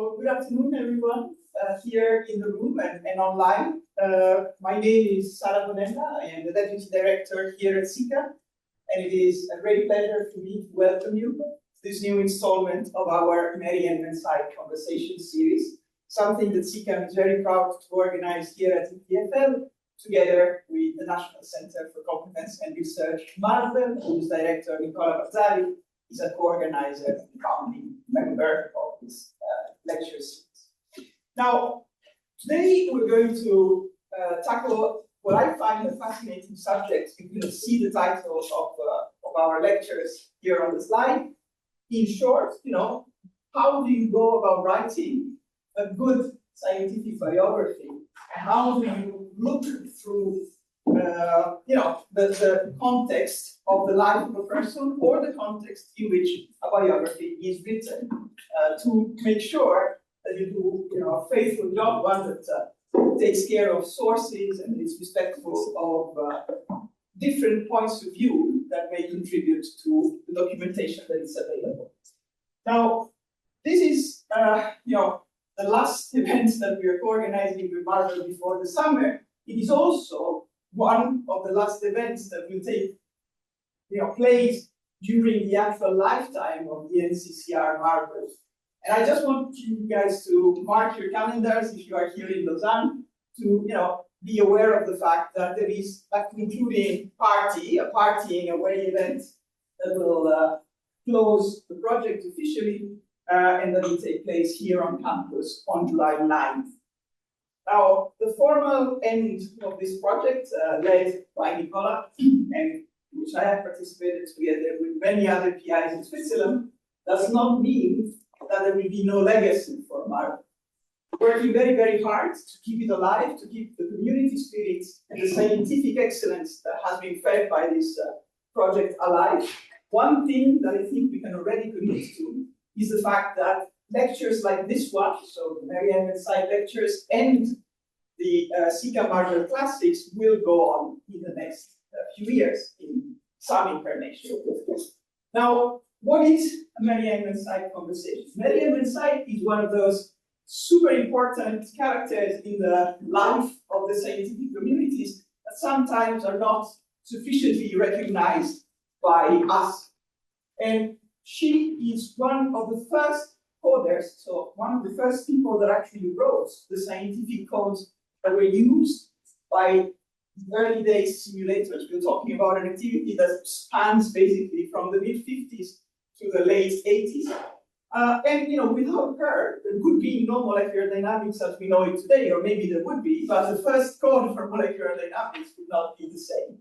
So good afternoon, everyone, here in the room and online. My name is Sara Bonella. I am the Deputy Director here at SICA, and it is a great pleasure for me to welcome you to this new installment of our Mary and Mansigh Conversation series, something that SICA is very proud to organize here at EPFL, together with the National Center for Competence and Research, Marvel, whose director, Nicola Mazzari, is a co-organizer and founding member of this lecture series. Now, today we're going to tackle what I find a fascinating subject. You can see the title of our lectures here on the slide. In short, how do you go about writing a good scientific biography? And how do you look through the context of the life of a person, or the context in which a biography is written, to make sure that you do a faithful job, one that takes care of sources and is respectful of different points of view that may contribute to the documentation that is available. Now, this is the last event that we are organizing with Marvel before the summer. It is also one of the last events that will take place during the actual lifetime of the NCCR Marvel. And I just want you guys to mark your calendars if you are here in Lausanne to be aware of the fact that there is a concluding party, a partying away event that will close the project officially, and that will take place here on campus on July 9th. Now, the formal end of this project, led by Nicola, and which I have participated together with many other PIs in Switzerland, does not mean that there will be no legacy for Marvel. Working very, very hard to keep it alive, to keep the community spirit and the scientific excellence that has been fed by this project alive. One thing that I think we can already commit to is the fact that lectures like this one, so the Mary and Mansigh lectures and the SICA Marvel Classics, will go on in the next few years in some incarnation. Now, what is a Mary and Mansigh conversation? Mary and Mansigh is one of those super important characters in the life of the scientific communities that sometimes are not sufficiently recognized by us. And she is one of the first coders, so one of the first people that actually wrote the scientific codes that were used by early days simulators. We're talking about an activity that spans basically from the mid-50s to the late 80s. And without her, there could be no molecular dynamics as we know it today, or maybe there would be, but the first code for molecular dynamics would not be the same.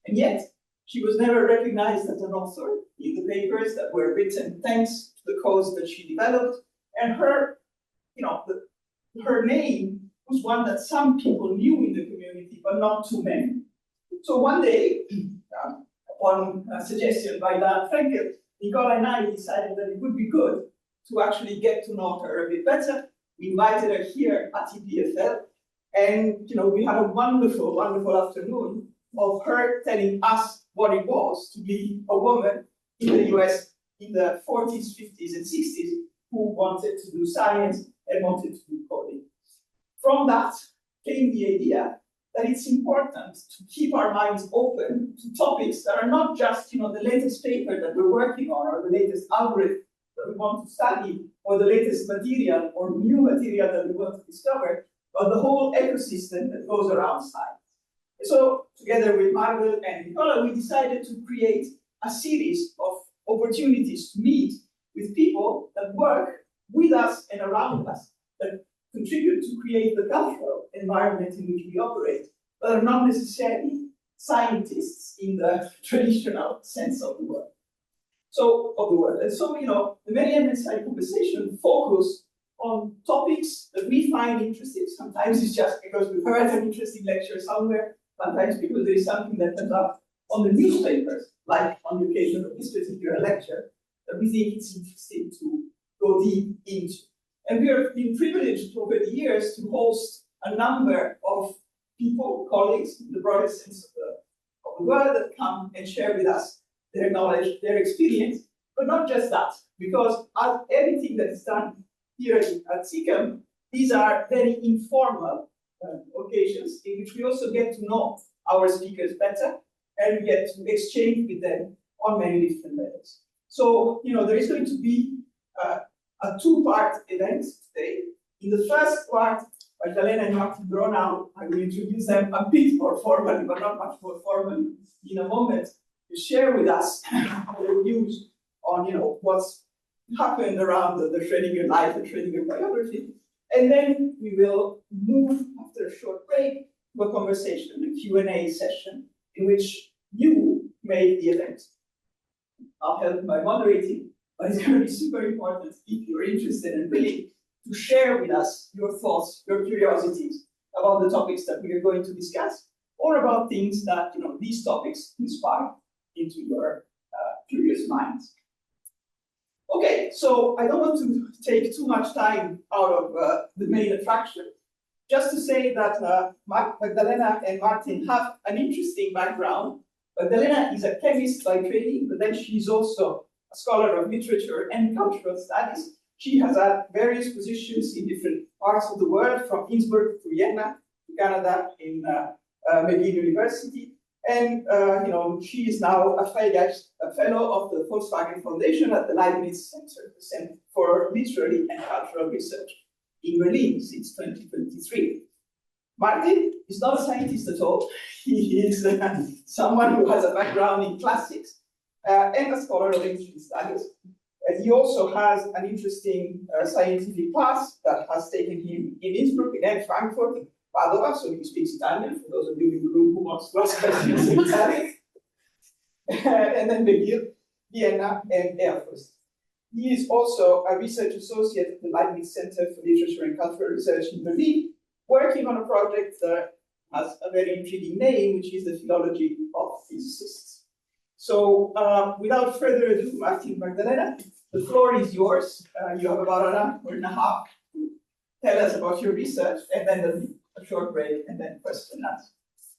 And yet, she was never recognized as an author in the papers that were written thanks to the codes that she developed. And her, her name was one that some people knew in the community, but not too many. So one day, upon a suggestion by Dan Frankel, Nicola and I decided that it would be good to actually get to know her a bit better. We invited her here at EPFL, and we had a wonderful, wonderful afternoon of her telling us what it was to be a woman in the US in the 40s, 50s, and 60s who wanted to do science and wanted to do coding. From that came the idea that it's important to keep our minds open to topics that are not just the latest paper that we're working on, or the latest algorithm that we want to study, or the latest material or new material that we want to discover, but the whole ecosystem that goes around science. So, together with Marvel and Nicola, we decided to create a series of opportunities to meet with people that work with us and around us, that contribute to create the cultural environment in which we operate, but are not necessarily scientists in the traditional sense of the word. And so, the Mary and Mansigh conversation focus on topics that we find interesting. Sometimes it's just because we've heard an interesting lecture somewhere, sometimes because there is something that comes up on the newspapers, like on the occasion of this particular lecture, that we think it's interesting to go deep into. And we have been privileged over the years to host a number of people, colleagues, in the broadest sense of the word, that come and share with us their knowledge, their experience, but not just that, because everything that is done here at CICAM, these are very informal occasions in which we also get to know our speakers better and we get to exchange with them on many different levels. So, there is going to be a two-part event today. In the first part, Magdalena and Martin Gronau, I will introduce them a bit more formally, but not much more formally in a moment, to share with us their views on what's happened around the Schrödinger life and Schrödinger biography. And then we will move, after a short break, to a conversation, a Q&A session, in which you made the event. I'll help by moderating, but it's going to be super important if you're interested and willing to share with us your thoughts, your curiosities about the topics that we are going to discuss, or about things that these topics inspire into your curious minds. Okay, so I don't want to take too much time out of the main attraction. Just to say that Magdalena and Martin have an interesting background. Magdalena is a chemist by training, but then she's also a scholar of literature and cultural studies. She has had various positions in different parts of the world, from Innsbruck to Vienna, to Canada, in McGill University. And she is now a fellow of the Volkswagen Foundation at the Leibniz Center, the Center for Literary and Cultural Research in Berlin since 2023. Martin is not a scientist at all. He is someone who has a background in classics and a scholar of ancient studies. He also has an interesting scientific class that has taken him in Innsbruck, again Frankfurt, Padova, so he speaks Italian, for those of you in the room who want to ask questions in Italian. And then McGill, Vienna, and Erfurt. He is also a research associate at the Leibniz Center for Literature and Cultural Research in Berlin, working on a project that has a very intriguing name, which is the philology of physicists. So without further ado, Martin, Magdalena, the floor is yours. You have about an hour and a half to tell us about your research, and then there'll be a short break, and then question and answer.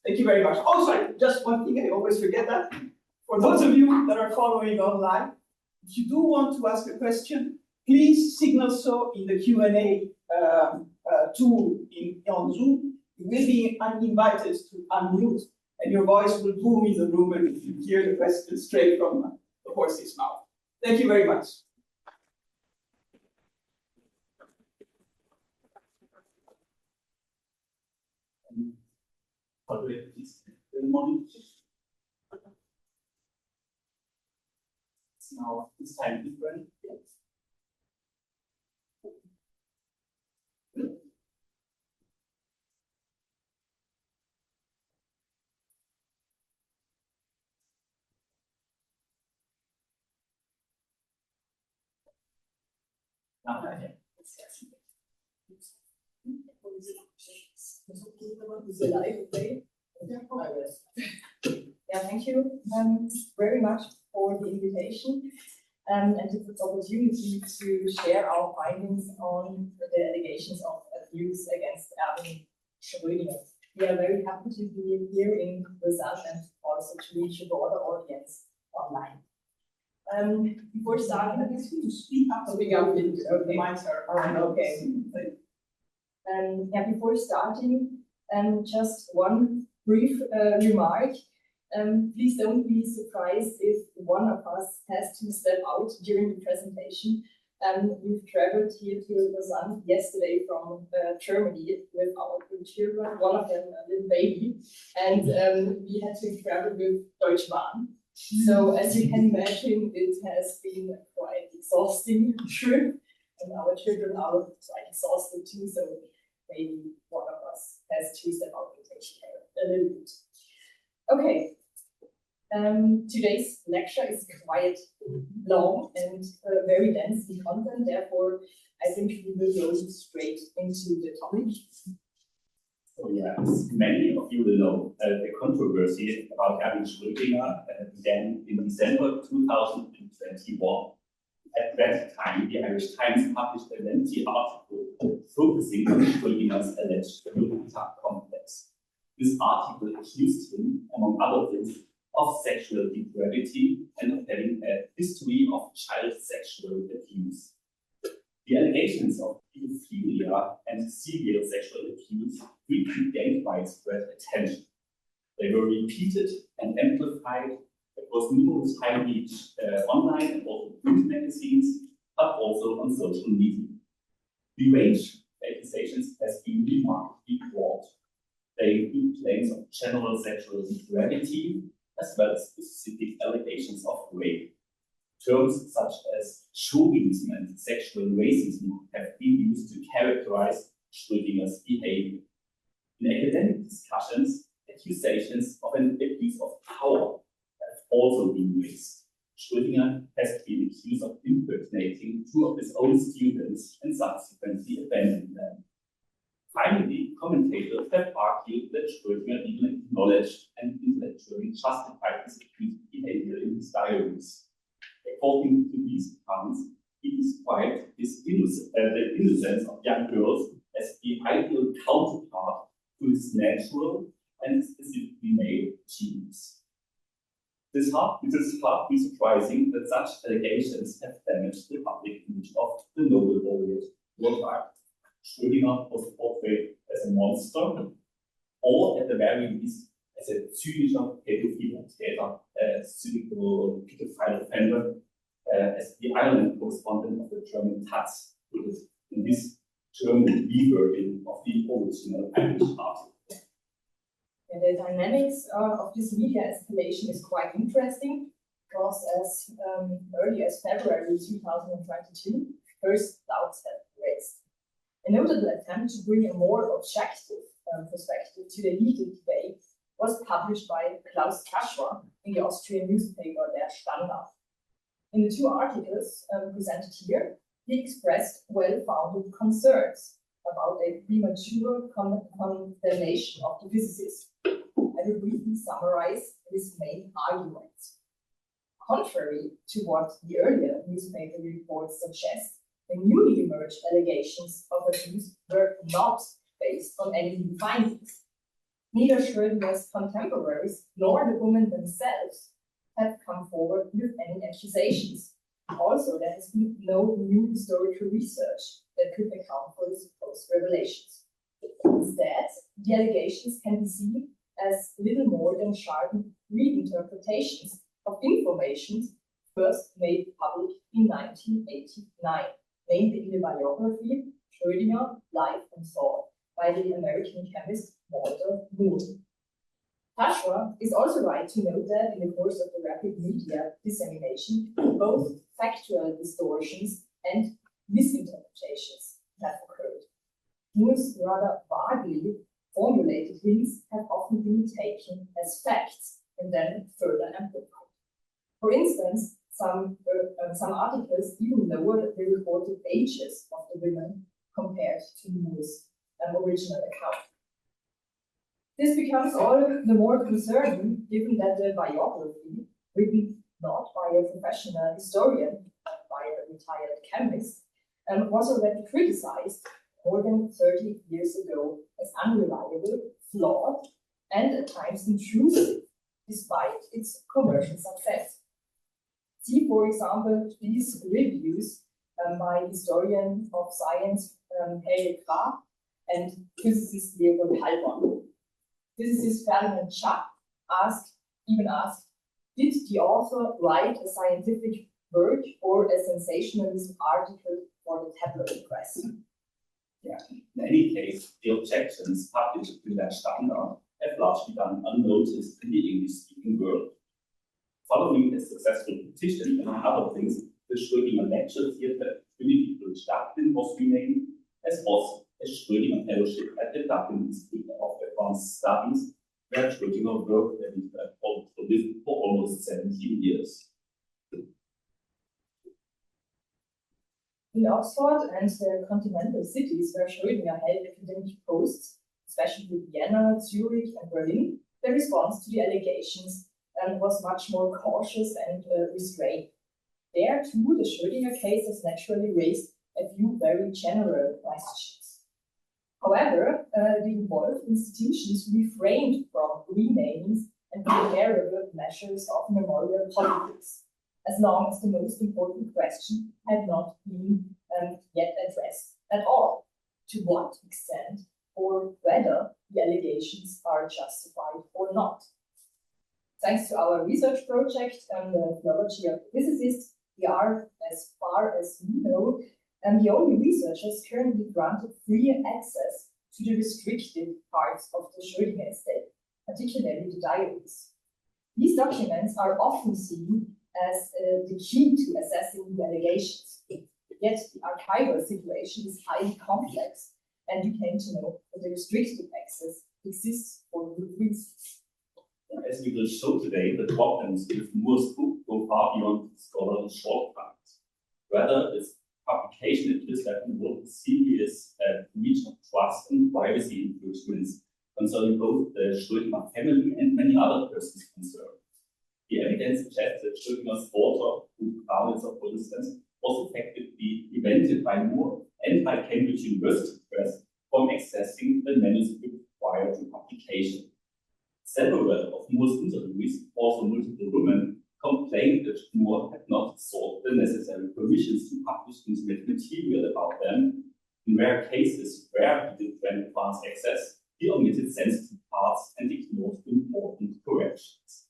Thank you very much. Oh, sorry, just one thing, I always forget that. For those of you that are following online, if you do want to ask a question, please signal so in the Q&A tool on Zoom. You will be invited to unmute, and your voice will boom in the room, and you hear the question straight from the horse's mouth. Thank you very much. Now this time different. Yeah, thank you very much for the invitation and this opportunity to share our findings on the allegations of abuse against Erwin Schrödinger. We are very happy to be here in Lausanne and also to reach a broader audience online. Before starting, Speak up. Speak up. Okay. Mics are okay. Yeah, before starting, just one brief remark. Please don't be surprised if one of us has to step out during the presentation. We've traveled here to Lausanne yesterday from Germany with our two children, one of them a little baby, and we had to travel with Deutsche Bahn. So as you can imagine, it has been a quite exhausting trip, and our children are quite exhausted too, so maybe one of us has to step out and take care a little bit. Okay. Today's lecture is quite long and very dense in content, therefore I think we will go straight into the topic. So yeah, as many of you will know, the controversy about Erwin Schrödinger began in December 2021. At that time, the Irish Times published a lengthy article focusing on Schrödinger's alleged Oedipus complex. This article accused him, among other things, of sexual depravity and of having a history of child sexual abuse. The allegations of pedophilia and serial sexual abuse quickly gained widespread attention. They were repeated and amplified across numerous high-reach online and also print magazines, but also on social media. The range of accusations has been remarkably broad. They include claims of general sexual depravity, as well as specific allegations of rape. Terms such as chauvinism and sexual racism have been used to characterize Schrödinger's behavior. In academic discussions, accusations of an abuse of power have also been raised. Schrödinger has been accused of impersonating two of his own students and subsequently abandoned them. Finally, commentators have argued that Schrödinger even acknowledged and intellectually justified his abuse behavior in his diaries. According to these accounts, he described the innocence of young girls as the ideal counterpart to his natural and specifically male genes. It is hardly surprising that such allegations have damaged the public image of the Nobel laureate worldwide. Schrödinger was portrayed as a monster, or at the very least as a zynischer Pädophilentäter, a cynical pedophile offender, as the Ireland correspondent of the German Taz put it in this German reversion of the original Irish article. And the dynamics of this media escalation is quite interesting because as early as February 2022, first doubts have been raised. A notable attempt to bring a more objective perspective to the legal debate was published by Klaus Taschwa in the Austrian newspaper Der Standard. In the two articles presented here, he expressed well-founded concerns about a premature condemnation of the physicist. I will briefly summarize his main arguments. Contrary to what the earlier newspaper reports suggest, the newly emerged allegations of abuse were not based on any new findings. Neither Schrödinger's contemporaries nor the women themselves have come forward with any accusations. Also, there has been no new historical research that could account for the supposed revelations. Instead, the allegations can be seen as little more than sharpened reinterpretations of information first made public in 1989, namely in the biography Schrödinger, Life and Thought by the American chemist Walter Moore. Taschwa is also right to note that in the course of the rapid media dissemination, both factual distortions and misinterpretations have occurred. Moore's rather vaguely formulated hints have often been taken as facts and then further amplified. For instance, some articles even lowered the reported ages of the women compared to Moore's original account. This becomes all the more concerning given that the biography, written not by a professional historian, but by a retired chemist, was already criticized more than 30 years ago as unreliable, flawed, and at times intrusive, despite its commercial success. See, for example, these reviews by historian of science Helge Krah and physicist Leopold Halborn. Physicist Ferdinand Schack asked, did the author write a scientific work or a sensationalist article for the tabloid press? Yeah. In any case, the objections published in that Standard have largely gone unnoticed in the English-speaking world. Following a successful petition, among other things, the Schrödinger Lecture Theatre at Trinity College Dublin was renamed, as was a Schrödinger Fellowship at the Dublin Institute of Advanced Studies, where Schrödinger worked and lived for almost 17 years. In Oxford and the continental cities where Schrödinger held academic posts, especially Vienna, Zurich, and Berlin, the response to the allegations was much more cautious and restrained. There, too, the Schrödinger case has naturally raised a few very general questions. However, the involved institutions refrained from renamings and comparable measures of memorial politics, as long as the most important question had not been yet addressed at all. To what extent or whether the allegations are justified or not. Thanks to our research project and the theology of the physicists, we are, as far as we know, the only researchers currently granted free access to the restricted parts of the Schrödinger estate, particularly the diaries. These documents are often seen as the key to assessing the allegations. Yet the archival situation is highly complex, and we came to know that the restricted access exists for good reasons. As we will show today, the problems with Moore's book go far beyond scholarly shortcomings. Rather, its publication appears to have involved a serious breach of trust and privacy infringements concerning both the Schrödinger family and many other persons concerned. The evidence suggests that Schrödinger's daughter, Gronau, for instance, was effectively prevented by Moore and by Cambridge University Press from accessing the manuscript prior to publication. Several of Moore's interviewees, also multiple women, complained that Moore had not sought the necessary permissions to publish intimate material about them. In rare cases where he did grant advance access, he omitted sensitive parts and ignored important corrections.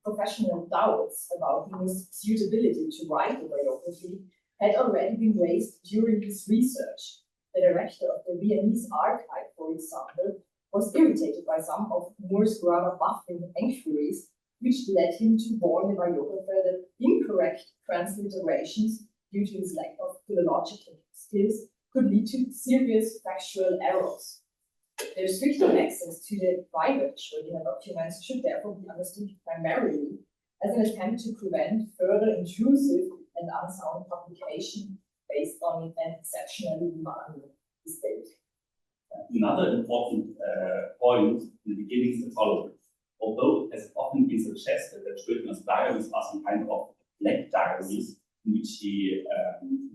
Professional doubts about Moore's suitability to write the biography had already been raised during his research. The director of the Viennese archive, for example, was irritated by some of Moore's rather baffling inquiries, which led him to warn the biographer that incorrect transliterations, due to his lack of philological skills, could lead to serious factual errors. The restricted access to the private Schrödinger documents should therefore be understood primarily as an attempt to prevent further intrusive and unsound publication based on an exceptionally demanding estate. Another important point in the beginning is the following. Although it has often been suggested that Schrödinger's diaries are some kind of black diaries, in which he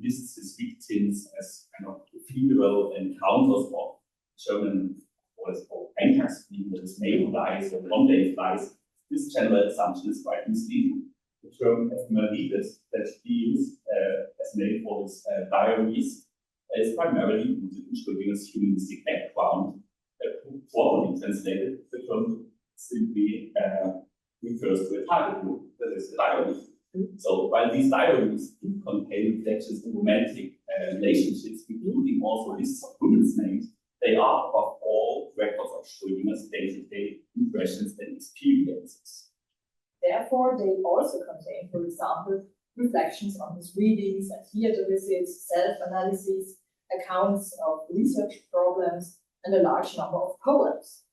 lists his victims as kind of ephemeral encounters of German, what is called Eintagsfliegen, that is May flies or one-day flies, this general assumption is quite misleading. The term ephemeridus that he used as name for his diaries is primarily rooted in Schrödinger's humanistic background. Properly translated, the term simply refers to a target group, that is a diary. So while these diaries do contain reflections on romantic relationships, including also lists of women's names, they are above all records of Schrödinger's day-to-day impressions and experiences. Therefore, they also contain, for example, reflections on his readings and theater visits, self-analysis, accounts of research problems, and a large number of poems,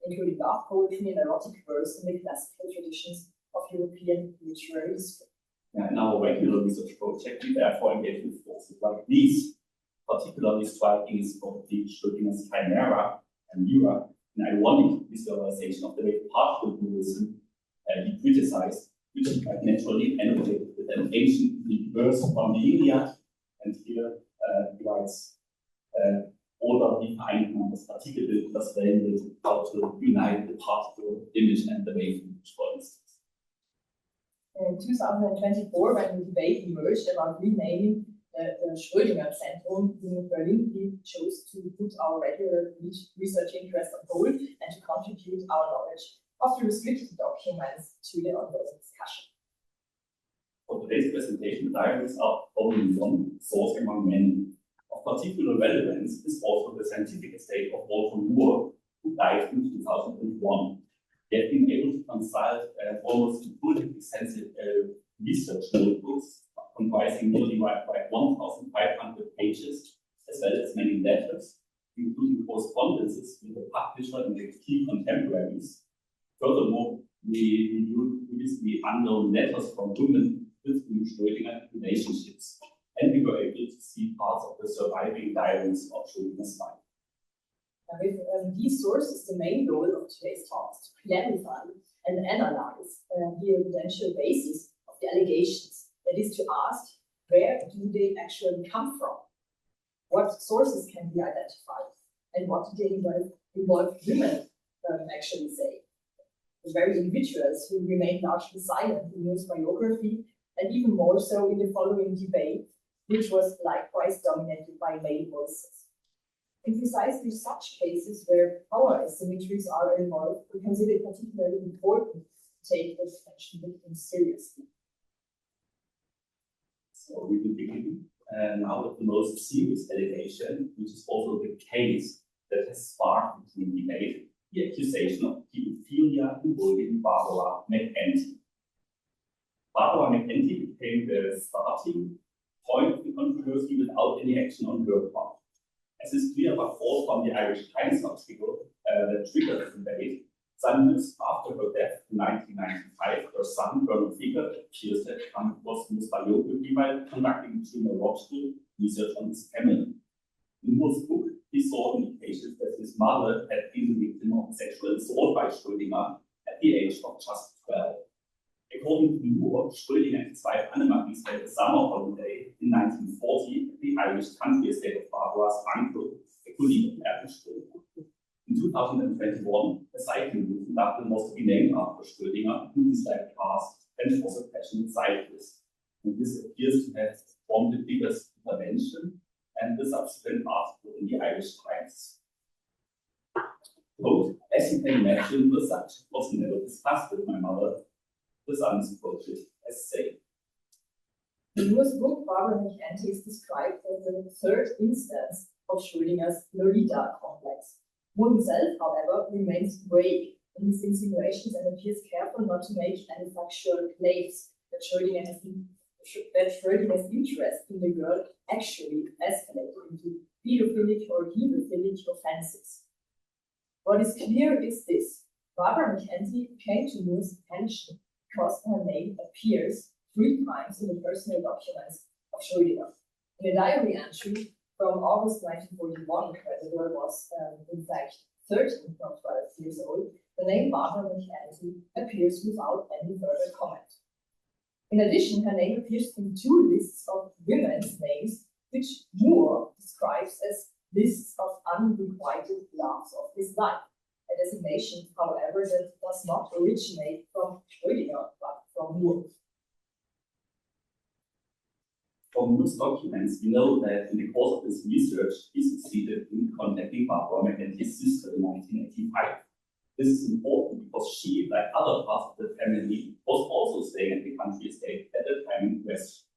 including love poetry and erotic verse in the classical traditions of European literary history. In our regular research project, we therefore engage with forces like these. Particularly striking is probably Schrödinger's chimera and mirror, an ironic visualization of the very particle dualism he criticized, which he quite naturally annotated with an ancient Greek verse from the Iliad, and here he writes, oder die Vereinigungen Partikel, das Wellenbild, how to unite the particle image and the wave image, for instance. In 2024, when the debate emerged about renaming the Schrödinger Zentrum in Berlin, we chose to put our regular research interest on hold and to contribute our knowledge of the restricted documents to the ongoing discussion. For today's presentation, diaries are only one source among many. Of particular relevance is also the scientific estate of Walter Moore, who died in 2001. He had been able to consult almost fully extensive research notebooks comprising nearly 1,500 pages, as well as many letters, including correspondences with the publisher and the key contemporaries. Furthermore, we reviewed previously unknown letters from women with whom Schrödinger had relationships, and we were able to see parts of the surviving diaries of Schrödinger's life. With these sources, the main goal of today's talk is to clarify and analyze the evidential basis of the allegations. That is to ask, where do they actually come from? What sources can be identified? And what do they involve women actually say? The very individuals who remain largely silent in Moore's biography, and even more so in the following debate, which was likewise dominated by male voices. In precisely such cases where power asymmetries are involved, we consider it particularly important to take the detention victims seriously. So we will begin now with the most serious allegation, which is also the case that has sparked between debate, the accusation of pedophilia involving Barbara McEntee. Barbara McEntee became the starting point of the controversy without any action on her part. As is clear, but also from the Irish Times article that triggered the debate, some years after her death in 1995, her son, Erwin, appears that come across in his biography while conducting genealogical research on his family. In his book, he saw indications that his mother had been the victim of sexual assault by Schrödinger at the age of just 12. According to Moore, Schrödinger and his wife Annemarie spent a summer holiday in 1940 at the Irish country estate of Barbara's uncle, a colleague of Erwin Schrödinger. In 2021, a cycling route in Dublin was to be named after Schrödinger, who disliked cars and was a passionate cyclist. And this appears to have prompted biggest intervention and the subsequent article in the Irish Times. Quote, as you can imagine, the subject was never discussed with my mother. The son is quoted as saying. In Moore's book, Barbara McEntee is described as the third instance of Schrödinger's Lolita complex. Moore himself, however, remains vague in his insinuations and appears careful not to make any factual claims that Schrödinger's interest in the girl actually escalated into pedophilic or hemophilic offenses. What is clear is this: Barbara McEntee came to Moore's attention because her name appears 3 times in the personal documents of Schrödinger. In a diary entry from August 1941, where the girl was, in fact, 13, not 12 years old, the name Barbara McEntee appears without any further comment. In addition, her name appears in 2 lists of women's names, which Moore describes as lists of unrequited loves of his life, a designation, however, that does not originate from Schrödinger, but from Moore. From Moore's documents, we know that in the course of his research, he succeeded in contacting Barbara McEntee's sister in 1985. This is important because she, like other parts of the family, was also staying at the country estate at the time in question.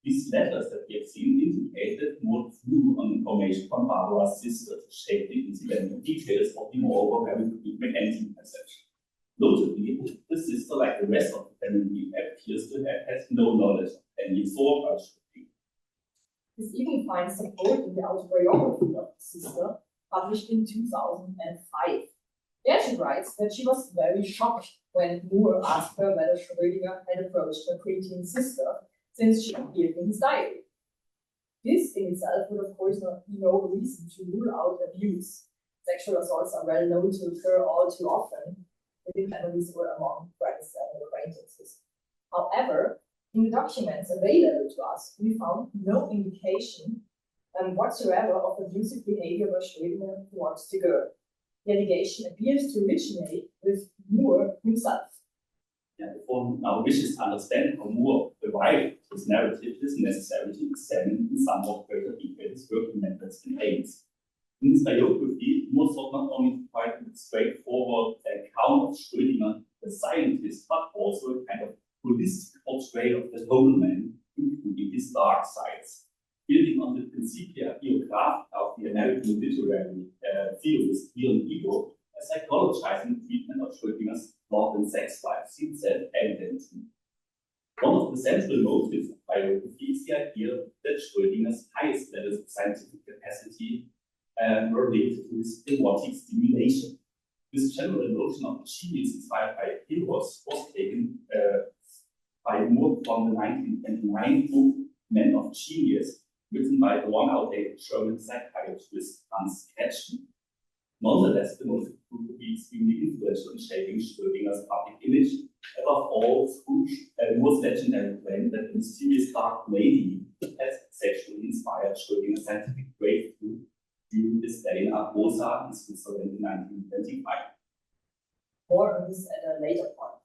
These letters that we have seen indicate that Moore drew on information from Barbara's sister to shape the incidental details of the more overwhelming McEntee perception. Notably, the sister, like the rest of the family, appears to have had no knowledge of any sort of Schrödinger. This even finds support in the autobiography of the sister, published in 2005. There she writes that she was very shocked when Moore asked her whether Schrödinger had approached her preteen sister, since she appeared in his diary. This in itself would, of course, not be no reason to rule out abuse. Sexual assaults are well known to occur all too often within families or among friends and acquaintances. However, in the documents available to us, we found no indication whatsoever of abusive behavior by Schrödinger towards the girl. The allegation appears to originate with Moore himself. Yeah, if one now wishes to understand how Moore derived his narrative, it is necessary to examine in somewhat greater detail his working methods and aims. In his biography, Moore sought not only to provide a straightforward account of Schrödinger, the scientist, but also a kind of holistic portrayal of the whole man, including his dark sides. Building on the Principia Biography of the American literary theorist Leon Ego, a psychologizing treatment of Schrödinger's love and sex life seems evident. One of the central motives of biography is the idea that Schrödinger's highest levels of scientific capacity were related to his erotic stimulation. This general notion of genius inspired by Eros was taken by Moore from the 1929 book Men of Genius, written by the one-outdated German psychiatrist Transgressing. Nonetheless, the motive proved to be extremely influential in shaping Schrödinger's public image, above all through Moore's legendary claim that the mysterious dark lady had sexually inspired Schrödinger's scientific breakthrough during his stay in Arbosa in Switzerland in 1925. More on this at a later point.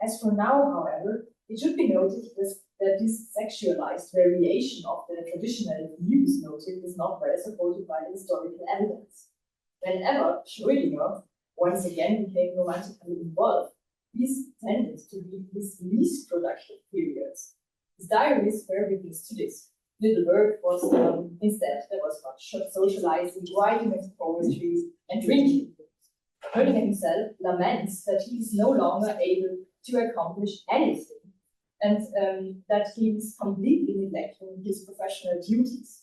As for now, however, it should be noted that this sexualized variation of the traditional Venus motive is not well supported by historical evidence. Whenever Schrödinger once again became romantically involved, these tended to be his least productive periods. His diaries were witness to this. Little work was instead, there was much socializing, writing of poetry, and drinking. Schrödinger himself laments that he is no longer able to accomplish anything, and that he is completely neglecting his professional duties.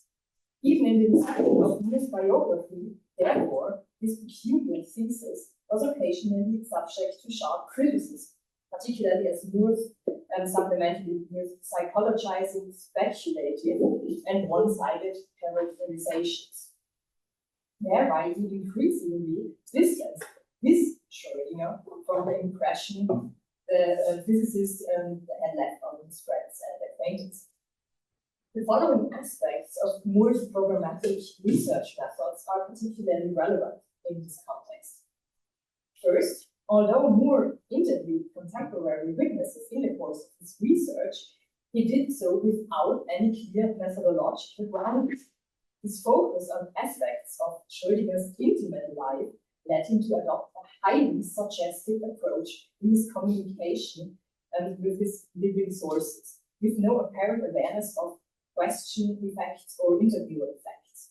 Even in the discussion of his biography, therefore, his peculiar thesis was occasionally subject to sharp criticism, particularly as Moore's supplemented with psychologizing, speculative, and one-sided characterizations. Thereby, he increasingly distanced this Schrödinger from the impression the physicist had left on his friends and acquaintances. The following aspects of Moore's programmatic research methods are particularly relevant in this context. First, although Moore interviewed contemporary witnesses in the course of his research, he did so without any clear methodological grounding. His focus on aspects of Schrödinger's intimate life led him to adopt a highly suggestive approach in his communication with his living sources, with no apparent awareness of question effects or interview effects.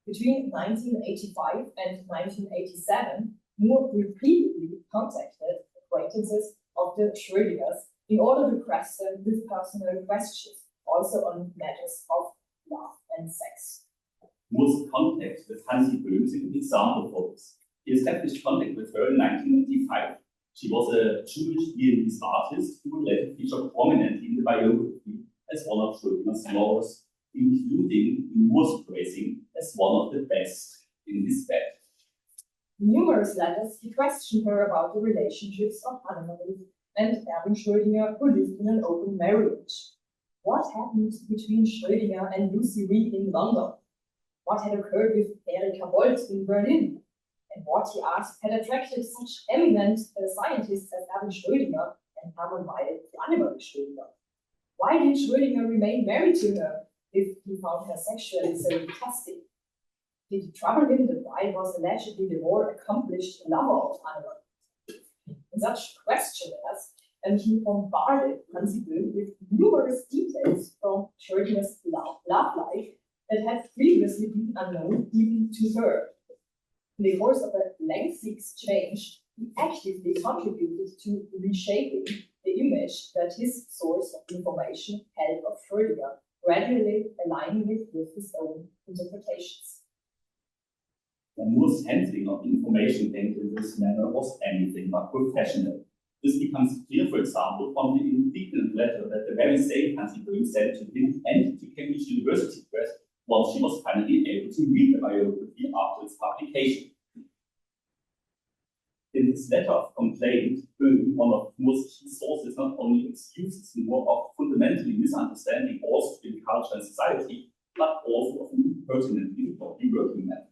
Between 1985 and 1987, Moore repeatedly contacted acquaintances of the Schrödingers in order to press them with personal questions, also on matters of love and sex. Moore's contact with Hansi Böhm is an example for this. He established contact with her in 1985. She was a Jewish Viennese artist who would later feature prominently in the biography as one of Schrödinger's lovers, including Moore's praising as one of the best in his bed. In numerous letters, he questioned her about the relationships of Annemarie and Erwin Schrödinger, who lived in an open marriage. What happened between Schrödinger and Lucy Reed in London? What had occurred with Erika Bolt in Berlin? And what, he asked, had attracted such eminent scientists as Erwin Schrödinger and Hermann Weil to Annemarie Schrödinger? Why did Schrödinger remain married to her if he found her sexually so disgusting? Did it trouble him that Weil was allegedly the more accomplished lover of Annemarie? In such questionnaires, and he bombarded Mansigh with numerous details from Schrödinger's love life that had previously been unknown even to her. In the course of a lengthy exchange, he actively contributed to reshaping the image that his source of information held of Schrödinger, gradually aligning it with his own interpretations. Moore's handling of information gained in this manner was anything but professional. This becomes clear, for example, from the indignant letter that the very same Hansi Böhm sent to him and to Cambridge University Press once she was finally able to read the biography after its publication. In his letter of complaint, Böhm, one of Moore's key sources, not only excuses Moore of fundamentally misunderstanding Austrian culture and society, but also of an impertinently dodgy working method.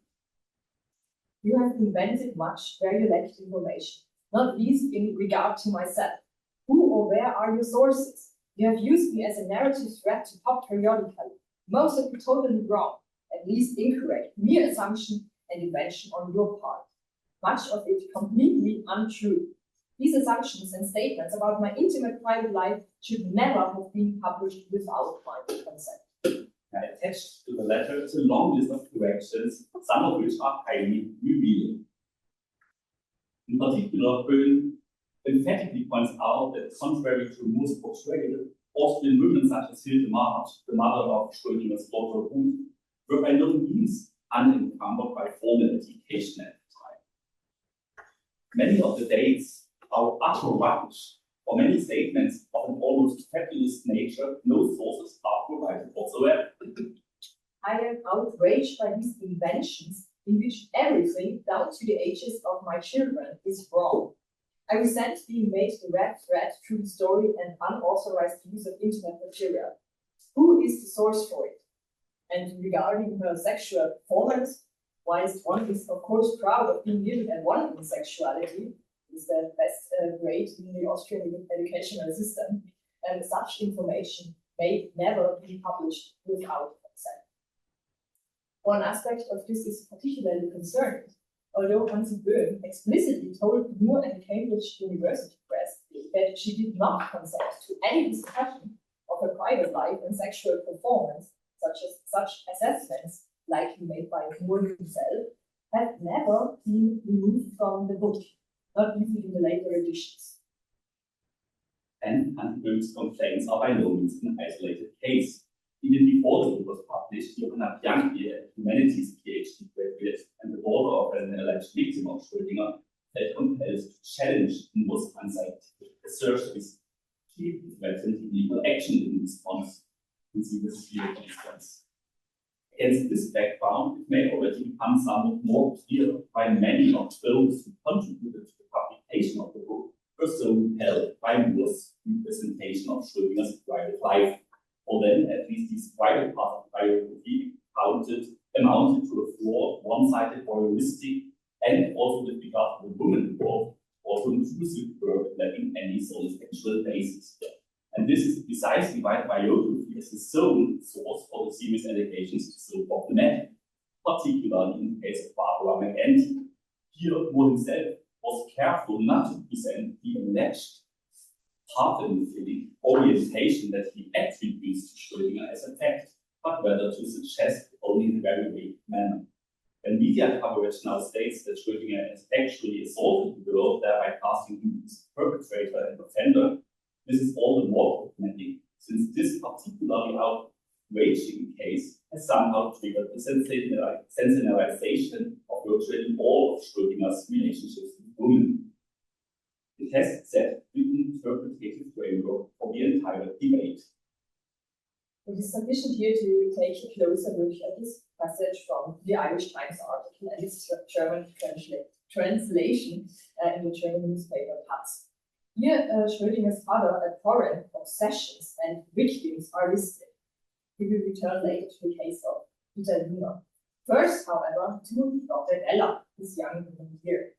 You have invented much where you lacked information, not least in regard to myself. Who or where are your sources? You have used me as a narrative thread to pop periodically. Most of it totally wrong, at least incorrect, mere assumption and invention on your part. Much of it completely untrue. These assumptions and statements about my intimate private life should never have been published without my consent. Attached to the letter is a long list of corrections, some of which are highly revealing. In particular, Böhm emphatically points out that, contrary to Moore's portrayal, Austrian women such as Hilde March, the mother of Schrödinger's daughter Ruth, were by no means unencumbered by formal education at the time. Many of the dates are utter rubbish. For many statements of an almost fabulous nature, no sources are provided whatsoever. I am outraged by these inventions in which everything, down to the ages of my children, is wrong. I resent being made the red thread through the story and unauthorized use of internet material. Who is the source for it? And regarding her sexual performance, whilst one is of course proud of being given a one in sexuality, is the best grade in the Austrian educational system, and such information may never be published without consent. One aspect of this is particularly concerning. Although Mansigh explicitly told Moore and Cambridge University Press that she did not consent to any discussion of her private life and sexual performance, such assessments likely made by Moore himself, have never been removed from the book, not even in the later editions. And Mansigh's complaints are by no means an isolated case. Even before the book was published, Johanna Bianchi, a humanities PhD graduate and the daughter of an alleged victim of Schrödinger, felt compelled to challenge Moore's unscientific assertions. She threatened legal action in response, and see this here, for instance. Against this background, it may already become somewhat more clear why many of those who contributed to the publication of the book were so repelled by Moore's representation of Schrödinger's private life. Or then, at least these private parts of biography amounted to a flawed, one-sided, voyeuristic, and also with regard to the woman involved, also intrusive work lacking any solid factual basis. And this is precisely why biography as a sole source for the serious allegations is so problematic, particularly in the case of Barbara McEntee. Here, Moore himself was careful not to present the alleged parthenon orientation that he attributes to Schrödinger as a fact, but rather to suggest only in a very vague manner. When media coverage now states that Schrödinger has actually assaulted the girl, thereby casting him as perpetrator and offender, this is all the more problematic, since this particularly outraging case has somehow triggered the sensationalization of virtually all of Schrödinger's relationships with women. It has set the interpretative framework for the entire debate. It is sufficient here to take a closer look at this passage from the Irish Times article and its German translation in the German newspaper Taz. Here, Schrödinger's other abhorrent obsessions and victims are listed. We will return later to the case of Magdalena. First, however, to Dr. Ella, his young woman here.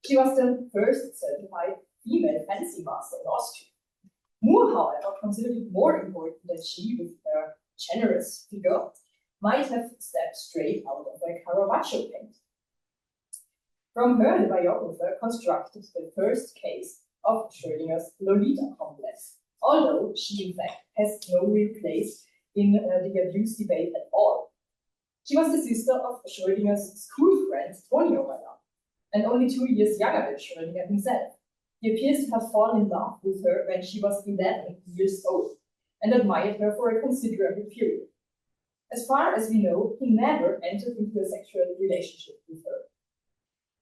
She was the first certified female fancy master in Austria. Moore, however, considered it more important that she, with her generous figure, might have stepped straight out of a Caravaggio painting. From her, the biographer constructed the first case of Schrödinger's Lolita complex, although she, in fact, has no real place in the abuse debate at all. She was the sister of Schrödinger's school friend, Tonio Rella, and only 2 years younger than Schrödinger himself. He appears to have fallen in love with her when she was 11 years old and admired her for a considerable period. As far as we know, he never entered into a sexual relationship with her.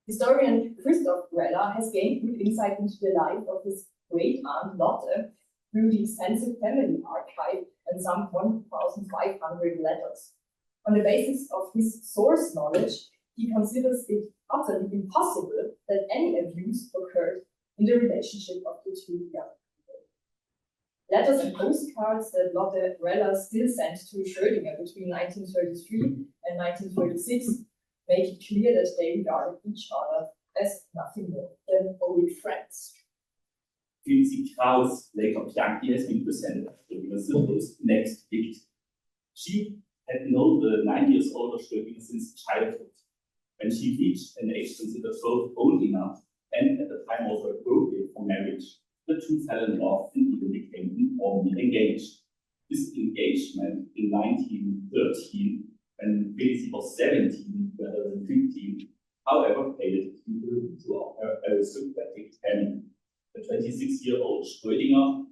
Historian Christoph Rella has gained good insight into the life of his great-aunt Lotte through the extensive family archive and some 1,500 letters. On the basis of his source knowledge, he considers it utterly impossible that any abuse occurred in the relationship of the two young people. Letters and postcards that Lotte Rella still sent to Schrödinger between 1933 and 1936 make it clear that they regarded each other as nothing more than old friends. Felicity Krauss, later Bianchi, has been presented as Schrödinger's next victim. She had known the 9 years older Schrödinger since childhood. When she reached an age considered both old enough and at the time also appropriate for marriage, the two fell in love and even became informally engaged. This engagement in 1913, when Felicity was 17 rather than 15, however, faded into her aristocratic family. The 26-year-old Schrödinger,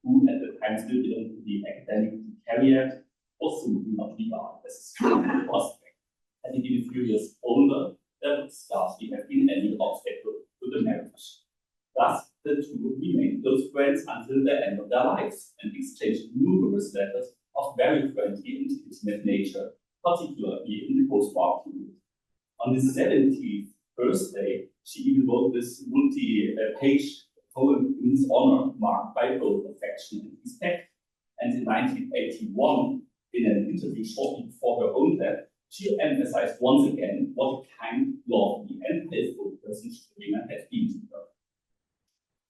who at the time still belonged to the academic career, was simply not regarded as a strong prospect. Had he been a few years older, there would scarcely have been any obstacle to the marriage. Thus, the two remained close friends until the end of their lives and exchanged numerous letters of very friendly and intimate nature, particularly in the post-war period. On his 70th birthday, she even wrote this multi-page poem in his honor, marked by both affection and respect. And in 1981, in an interview shortly before her own death, she emphasized once again what a kind, lovely, and faithful person Schrödinger had been to her.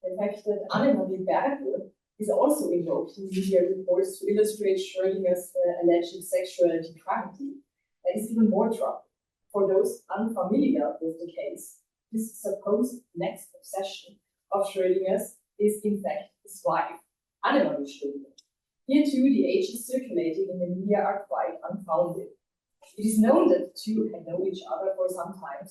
The fact that Annemarie Berger is also invoked in media reports to illustrate Schrödinger's alleged sexual depravity. That is even more troubling. For those unfamiliar with the case, this supposed next obsession of Schrödinger's is in fact his wife, Annemarie Schrödinger. Here too, the ages circulating in the media are quite unfounded. It is known that the two had known each other for some time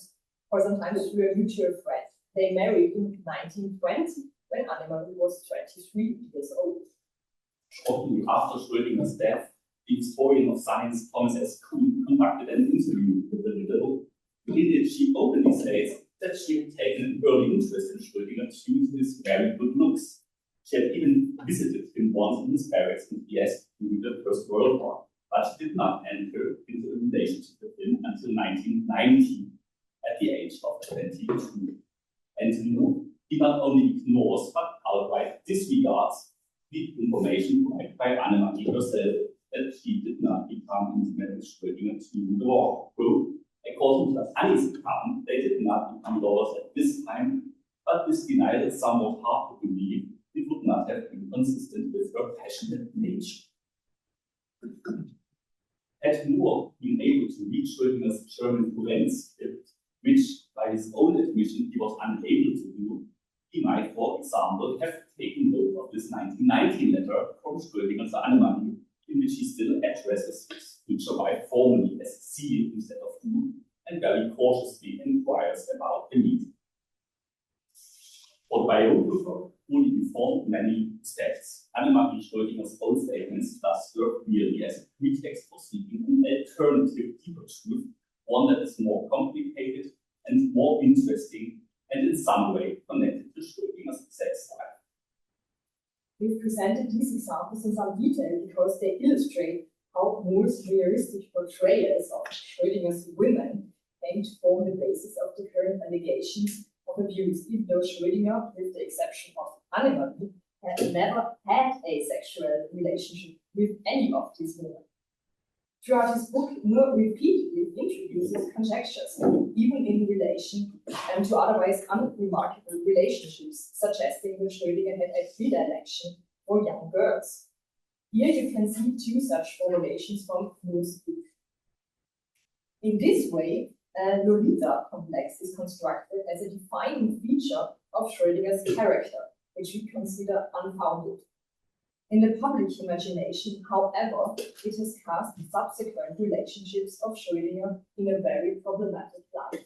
through a mutual friend. They married in 1920 when Annemarie was 23 years old. Shortly after Schrödinger's death, the historian of science Thomas S. Kuhn conducted an interview with the widow. In it, she openly states that she had taken an early interest in Schrödinger due to his very good looks. She had even visited him once in his barracks in Trieste during the First World War, but she did not enter into a relationship with him until 1990, at the age of 22. And no, he not only ignores but outright disregards the information provided by Annemarie herself that she did not become intimate with Schrödinger during the war. Quote, according to Annie's account, they did not become lovers at this time, but this denial is somewhat hard to believe. It would not have been consistent with her passionate nature. Had Moore been able to read Schrödinger's German Kurrentz script, which by his own admission he was unable to do, he might, for example, have taken note of this 1919 letter from Schrödinger to Annemarie, in which he still addresses his future wife formally as sie instead of du, and very cautiously inquires about the meeting. For the biographer, fully informed in many respects, Annemarie Schrödinger's own statements thus serve merely as a pretext for seeking an alternative, deeper truth, one that is more complicated and more interesting, and in some way connected to Schrödinger's sex life. We've presented these examples in some detail because they illustrate how Moore's realistic portrayals of Schrödinger's women came to form the basis of the current allegations of abuse, even though Schrödinger, with the exception of Annemarie, had never had a sexual relationship with any of these women. Throughout his book, Moore repeatedly introduces conjectures, even in relation to otherwise unremarkable relationships, suggesting that Schrödinger had a predilection for young girls. Here you can see two such formulations from Moore's book. In this way, Lolita complex is constructed as a defining feature of Schrödinger's character, which we consider unfounded. In the public imagination, however, it has cast the subsequent relationships of Schrödinger in a very problematic light.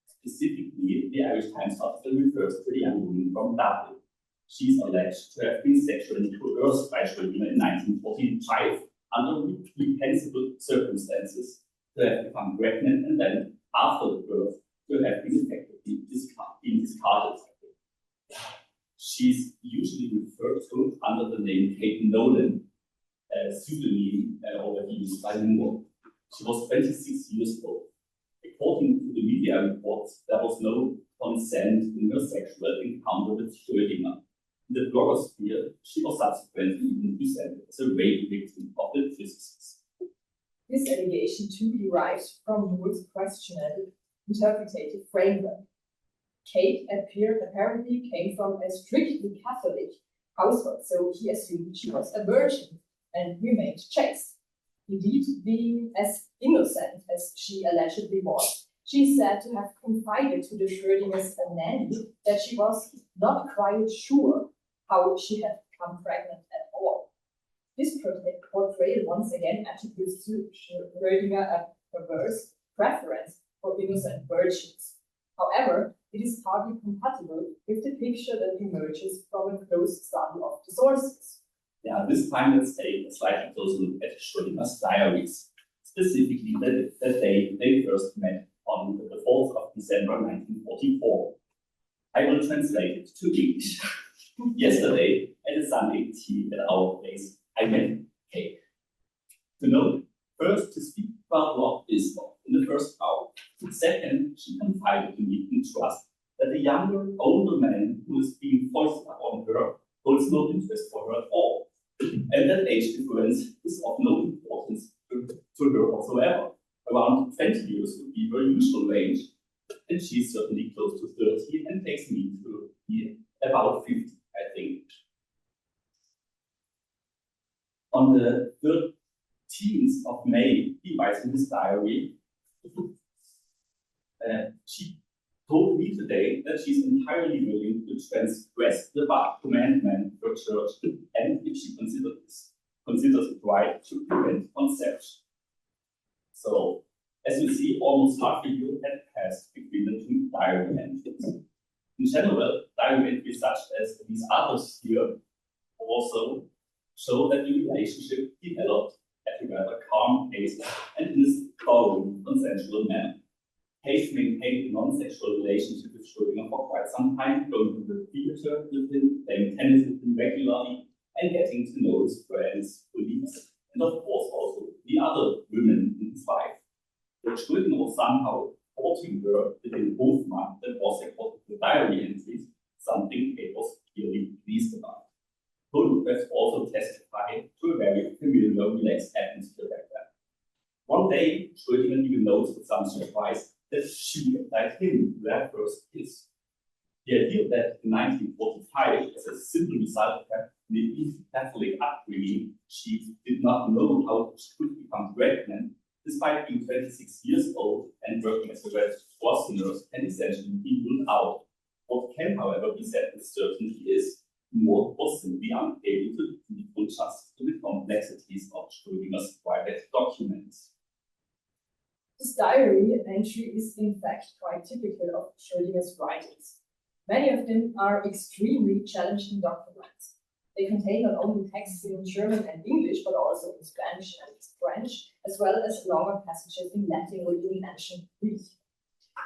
Specifically, the Irish Times article refers to the young woman from Dublin. She is alleged to have been sexually coerced by Schrödinger in 1945 under reprehensible circumstances, to have become pregnant and then, after the birth, to have been effectively discarded. She's usually referred to under the name Kate Nolan, a pseudonym already used by Moore. She was 26 years old. According to the media reports, there was no consent in her sexual encounter with Schrödinger. In the blogosphere, she was subsequently even presented as a rape victim of the physicists. This allegation too derives from Moore's questionable interpretative framework. Kate apparently came from a strictly Catholic household, so he assumed she was a virgin and remained chaste. Indeed, being as innocent as she allegedly was, she is said to have confided to the Schrödinger's nanny that she was not quite sure how she had become pregnant at all. This portrayal once again attributes to Schrödinger a perverse preference for innocent virgins. However, it is partly compatible with the picture that emerges from a close study of the sources. Yeah, this time let's take a slightly closer look at Schrödinger's diaries, specifically the day they first met on the 4th of December 1944. I will translate it to English. Yesterday, at a Sunday tea at our place, I met Kate. To note, first to speak about love is love in the first hour. Second, she confided to me in trust that the younger, older man who is being foisted upon her holds no interest for her at all, and that age difference is of no importance to her whatsoever. Around 20 years would be her usual range, and she's certainly close to 30 and takes me to be about 50, I think. On the 13th of May, he writes in his diary, she told me today that she's entirely willing to transgress the commandment for church, and if she considers it right to prevent conception. So, as you see, almost half a year had passed between the two diary entries. In general, diary entries such as these others here also show that the relationship developed at a rather calm pace and in a thorough, consensual manner. Hayes maintained a non-sexual relationship with Schrödinger for quite some time, going to the theater with him, playing tennis with him regularly, and getting to know his friends, colleagues, and of course also the other women in his life. But Schrödinger was somehow courting her within both months that was, according to the diary entries, something Kate was clearly pleased about. Photographs also testified to a very familiar, relaxed atmosphere back then. One day, Schrödinger even noticed with some surprise that she, like him, their first kiss. The idea that in 1945, as a simple result of her Catholic upbringing, she did not know how she could become pregnant, despite being 26 years old and working as a Red Cross nurse, and essentially be ruled out. What can, however, be said with certainty is Maud was simply unable to do full justice to the complexities of Schrödinger's private documents. This diary entry is in fact quite typical of Schrödinger's writings. Many of them are extremely challenging documents. They contain not only texts in German and English, but also in Spanish and French, as well as longer passages in Latin or even ancient Greek.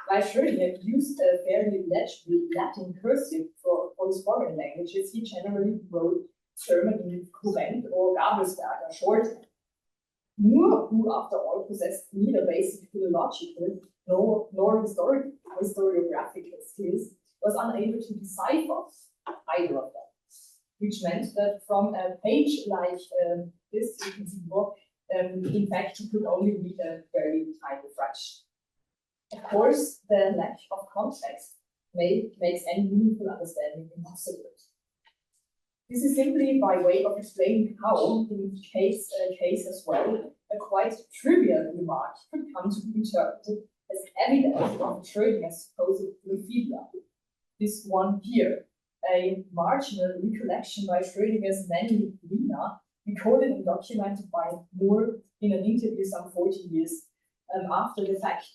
While Schrödinger used a fairly legible Latin cursive for his foreign languages, he generally wrote German in Kurrent or Gabelsberger shorthand. Moore, who after all possessed neither basic philological nor historiographical skills, was unable to decipher either of them, which meant that from a page like this, you can see more, in fact, you could only read a very tiny fraction. Of course, the lack of context makes any meaningful understanding impossible. This is simply by way of explaining how, in case as well, a quite trivial remark could come to be interpreted as evidence of Schrödinger's supposed euphelia. This one here, a marginal recollection by Schrödinger's nanny Lina, recorded and documented by Moore in an interview some 40 years after the fact.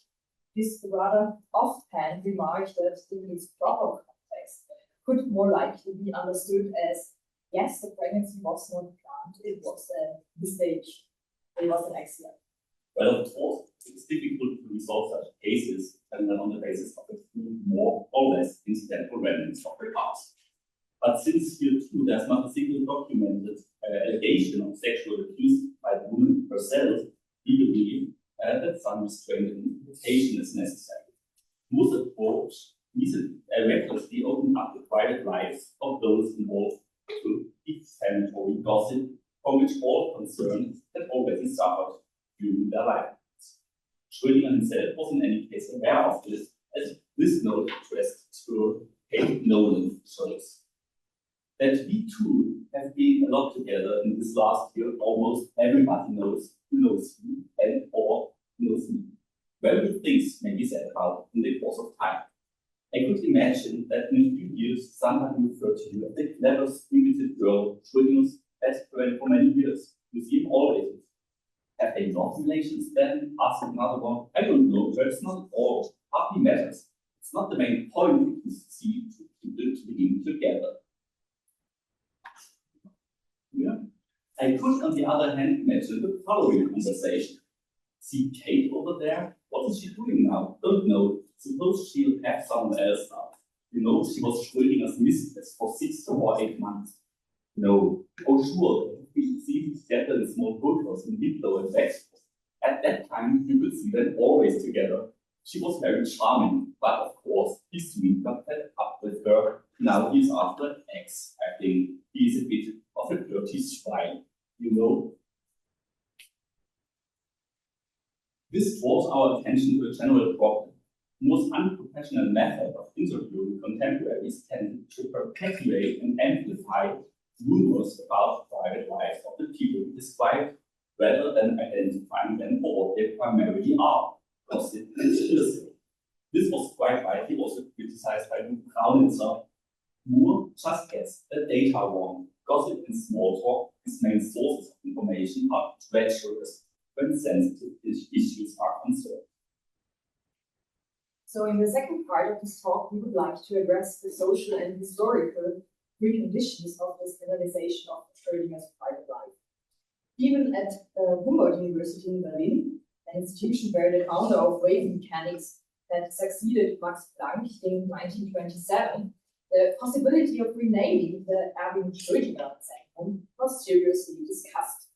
This rather offhand remark that in its proper context could more likely be understood as, yes, the pregnancy was not planned, it was a mistake, it was an accident. Well, of course, it's difficult to resolve such cases and then on the basis of a few more or less incidental remnants of the past. But since here too, there's not a single documented allegation of sexual abuse by the woman herself, we believe that some restraint and interpretation is necessary. Moore's approach recklessly opened up the private lives of those involved to defamatory gossip, from which all concerned had already suffered during their lifetimes. Schrödinger himself was in any case aware of this, as this note addressed to Kate Nolan shows. That we too have been a lot together in this last year, almost everybody knows who knows me and or knows me. Very good things may be said about in the course of time. I could imagine that in a few years somebody referred to you as the clever, spirited girl Schrödinger's best friend for many years. You see him always. Have they not relations then? Asked another one. I don't know, that's not all. Hardly matters. It's not the main point to see two people to begin together. Yeah. I could, on the other hand, imagine the following conversation. See Kate over there? What is she doing now? Don't know. Suppose she'll have someone else now. You know, she was Schrödinger's mistress for 6 or 8 months. No. Oh, sure. We see together in small photos in Hitler and Wexford. At that time, you could see them always together. She was very charming, but of course, he soon got fed up with her. Now he's after an ex. I think he's a bit of a dirty swine, you know. This draws our attention to a general problem. The most unprofessional method of interviewing contemporaries tended to perpetuate and amplify rumors about private lives of the people described rather than identifying them for what they primarily are, gossip and hearsay. This was quite rightly also criticized by Leibniz, who just gets the data wrong. Gossip and small talk, his main sources of information, are treacherous when sensitive issues are concerned. So in the second part of this talk, we would like to address the social and historical preconditions of the standardization of Schrödinger's private life. Even at Humboldt University in Berlin, an institution where the founder of wave mechanics had succeeded Max Planck in 1927, the possibility of renaming the Erwin Schrödinger segment was seriously discussed.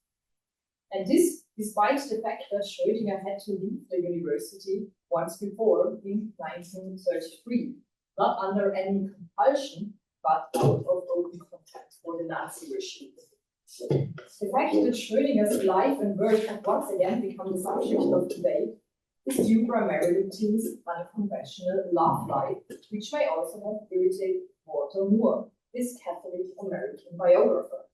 And this, despite the fact that Schrödinger had to leave the university once before in 1933, not under any compulsion, but out of open contempt for the Nazi regime. The fact that Schrödinger's life and work have once again become the subject of debate is due primarily to his unconventional love life, which may also have irritated Walter Moore, his Catholic American biographer.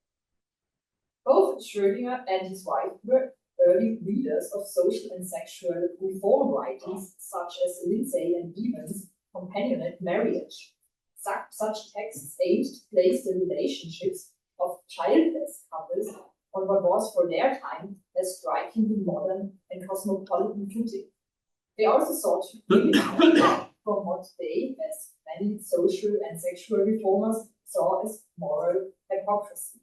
Both Schrödinger and his wife were early readers of social and sexual reform writings such as Lindsay and Evans' Companionate Marriage. Such texts aimed to place the relationships of childless couples on what was for their time a strikingly modern and cosmopolitan footing. They also sought to eliminate from what they, as many social and sexual reformers, saw as moral hypocrisy.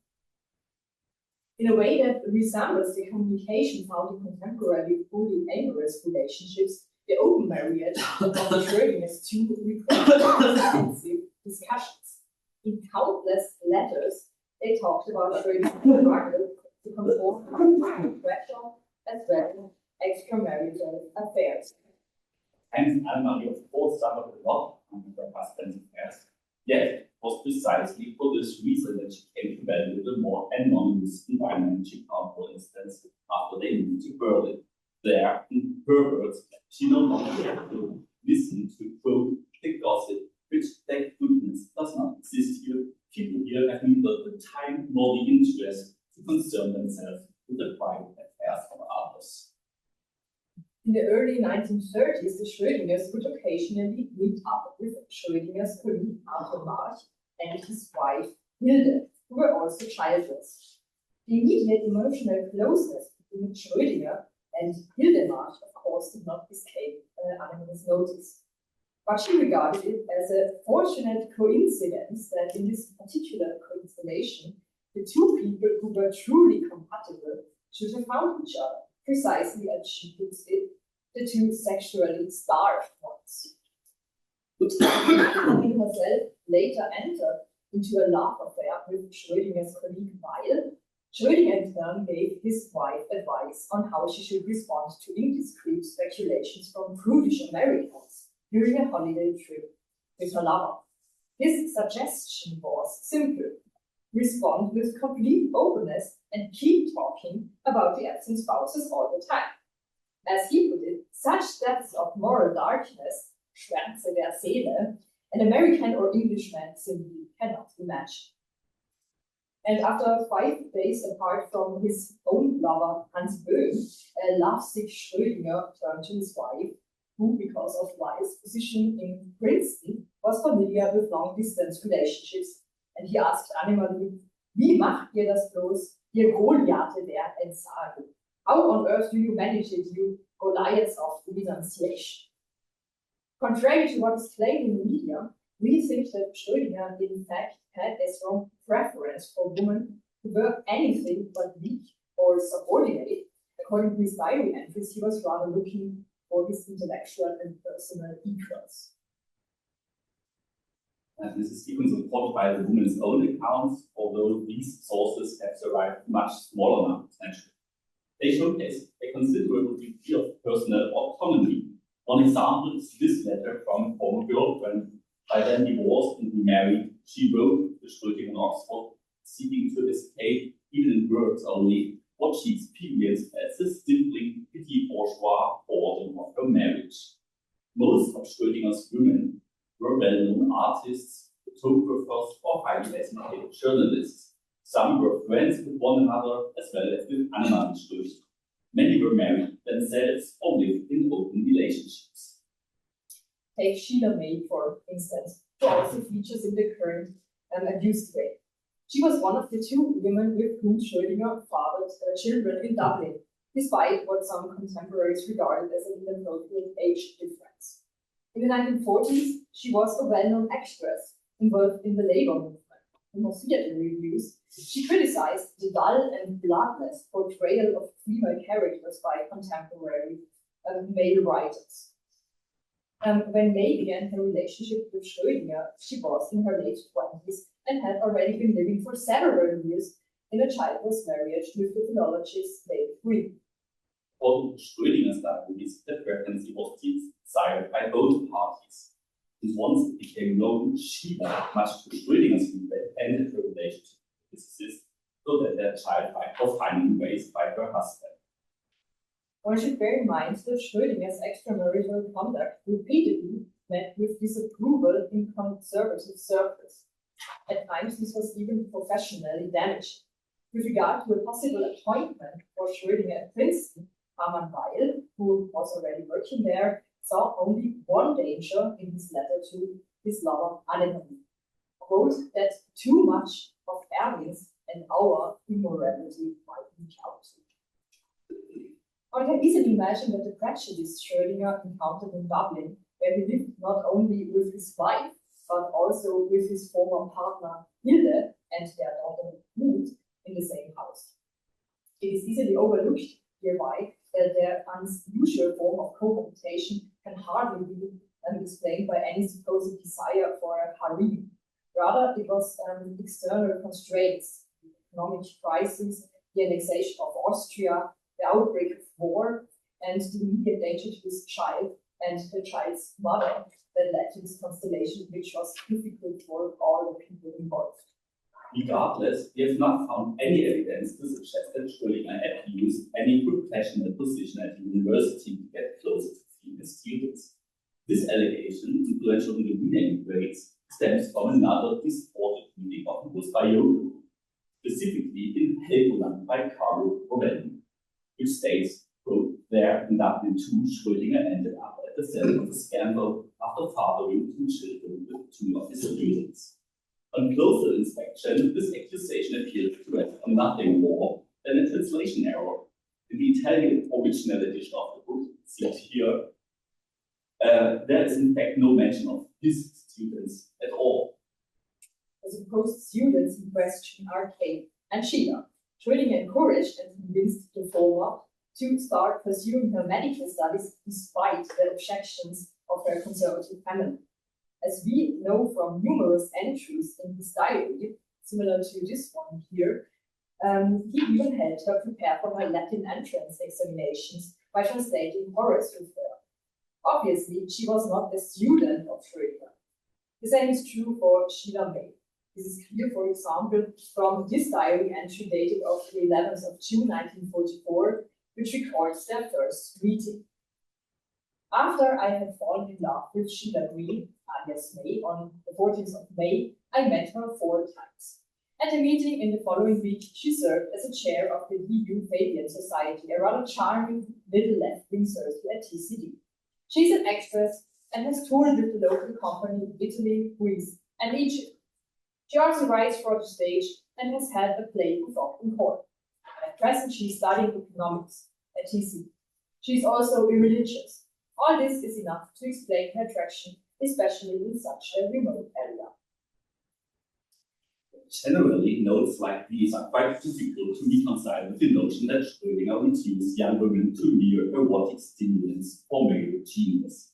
In a way that resembles the communication found in contemporary polyamorous relationships, the open marriage of the Schrödinger's two required intensive discussions. In countless letters, they talked about Schrödinger's struggle to conform to pressure as well as extramarital affairs. Hence, Anne-Marie, of course, suffered a lot under her husband's affairs. Yet, it was precisely for this reason that she came to value the more anonymous environment in Chicago, for instance, after they moved to Berlin. There, in her words, she no longer had to listen to, quote, the gossip, which, thank goodness, does not exist here. People here have neither the time nor the interest to concern themselves with the private affairs of others. In the early 1930s, the Schrödingers would occasionally meet up with Schrödinger's colleague Arthur March and his wife Hilde, who were also childless. The immediate emotional closeness between Schrödinger and Hilde March, of course, did not escape Anne's notice. But she regarded it as a fortunate coincidence that in this particular constellation, the two people who were truly compatible should have found each other, precisely as she puts it, the two sexually starved ones. Having herself later entered into a love affair with Schrödinger's colleague Weil, Schrödinger in turn gave his wife advice on how she should respond to indiscreet speculations from prudish Americans during a holiday trip with her lover. His suggestion was simple: respond with complete openness and keep talking about the absent spouses all the time. As he put it, such depths of moral darkness, Schwärze der Seele, an American or Englishman simply cannot imagine. And after 5 days apart from his own lover, Hans Böhm, a lovesick Schrödinger turned to his wife, who, because of Weil's position in Princeton, was familiar with long-distance relationships, and he asked Anne-Marie, wie macht ihr das bloß, ihr Goliathe der Entsagung? How on earth do you manage it, you Goliaths of renunciation? Contrary to what is claimed in the media, we think that Schrödinger in fact had a strong preference for women who were anything but weak or subordinate. According to his diary entries, he was rather looking for his intellectual and personal equals. This is even supported by the woman's own accounts, although these sources have survived much smaller numbers naturally. They showcase a considerable degree of personal autonomy. One example is this letter from a former girlfriend. By then divorced and remarried, she wrote to Schrödinger in Oxford, seeking to escape, even in words only, what she experienced as a stifling, petit bourgeois boredom of her marriage. Most of Schrödinger's women were well-known artists, photographers, or highly educated journalists. Some were friends with one another as well as with animal Geschlecht. Many were married themselves or lived in open relationships. Take Sheila May, for instance, who also features in the current abuse debate. She was one of the two women with whom Schrödinger fathered children in Dublin, despite what some contemporaries regarded as an inappropriate age difference. In the 1940s, she was a well-known actress involved in the labor movement. In her theatre reviews, she criticized the dull and bloodless portrayal of female characters by contemporary male writers. When May began her relationship with Schrödinger, she was in her late 20s and had already been living for several years in a childless marriage with the philologist David Green. Although Schrödinger's diaries, the pregnancy was desired by both parties. And once it became known, Sheila, much to Schrödinger's regret, ended her relationship with his sister, so that their child was finally raised by her husband. One should bear in mind that Schrödinger's extramarital conduct repeatedly met with disapproval in conservative circles. At times, this was even professionally damaging. With regard to a possible appointment for Schrödinger at Princeton, Hermann Weil, who was already working there, saw only one danger in his letter to his lover Annemarie. Quote, that too much of Erwin's and our immorality might leak out. One can easily imagine that the prejudice Schrödinger encountered in Dublin, where he lived not only with his wife, but also with his former partner Hilde and their daughter Ruth in the same house. It is easily overlooked hereby that their unusual form of cohabitation can hardly be explained by any supposed desire for a harem. Rather, it was external constraints, the economic crisis, the annexation of Austria, the outbreak of war, and the immediate danger to his child and the child's mother that led to this constellation, which was difficult for all the people involved. Regardless, we have not found any evidence to suggest that Schrödinger had used any professional position at the university to get closer to female students. This allegation, influential in the renaming grades, stems from another distorted reading of his biography, specifically in Helgoland by Carlo Rovelli, which states, quote, there in Dublin too, Schrödinger ended up at the center of a scandal after fathering two children with two of his students. On closer inspection, this accusation appears to rest on nothing more than a translation error. In the Italian original edition of the book, seen here, there is in fact no mention of his students at all. The supposed students in question are Kay and Sheila. Schrödinger encouraged and convinced the former to start pursuing her medical studies despite the objections of her conservative family. As we know from numerous entries in his diary, similar to this one here, he even helped her prepare for her Latin entrance examinations by translating Horace with her. Obviously, she was not a student of Schrödinger. The same is true for Sheila May. This is clear, for example, from this diary entry dated of the 11th of June 1944, which records their first meeting. After I had fallen in love with Sheila Green, alias May, on the 14th of May, I met her 4 times. At a meeting in the following week, she served as a chair of the EU Fabian Society, a rather charming little left-wing circle at TCD. She's an actress and has toured with the local company in Italy, Greece, and Egypt. She also writes for the stage and has had a play performed in court. At present, she's studying economics at TC. She's also irreligious. All this is enough to explain her attraction, especially in such a remote area. Generally, notes like these are quite difficult to reconcile with the notion that Schrödinger reduced young women to mere erotic stimulants or male genius.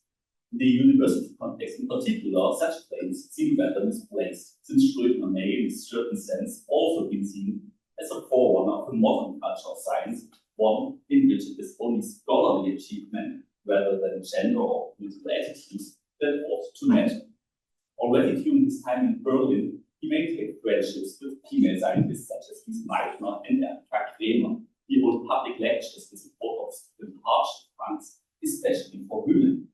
In the university context in particular, such claims seem rather misplaced, since Schrödinger may, in a certain sense, also be seen as a forerunner of a modern culture of science, one in which it is only scholarly achievement rather than gender or political attitudes that ought to matter. Already during his time in Berlin, he maintained friendships with female scientists such as Lise Meitner and Erwin Kramer. He held public lectures in support of student hardship funds, especially for women.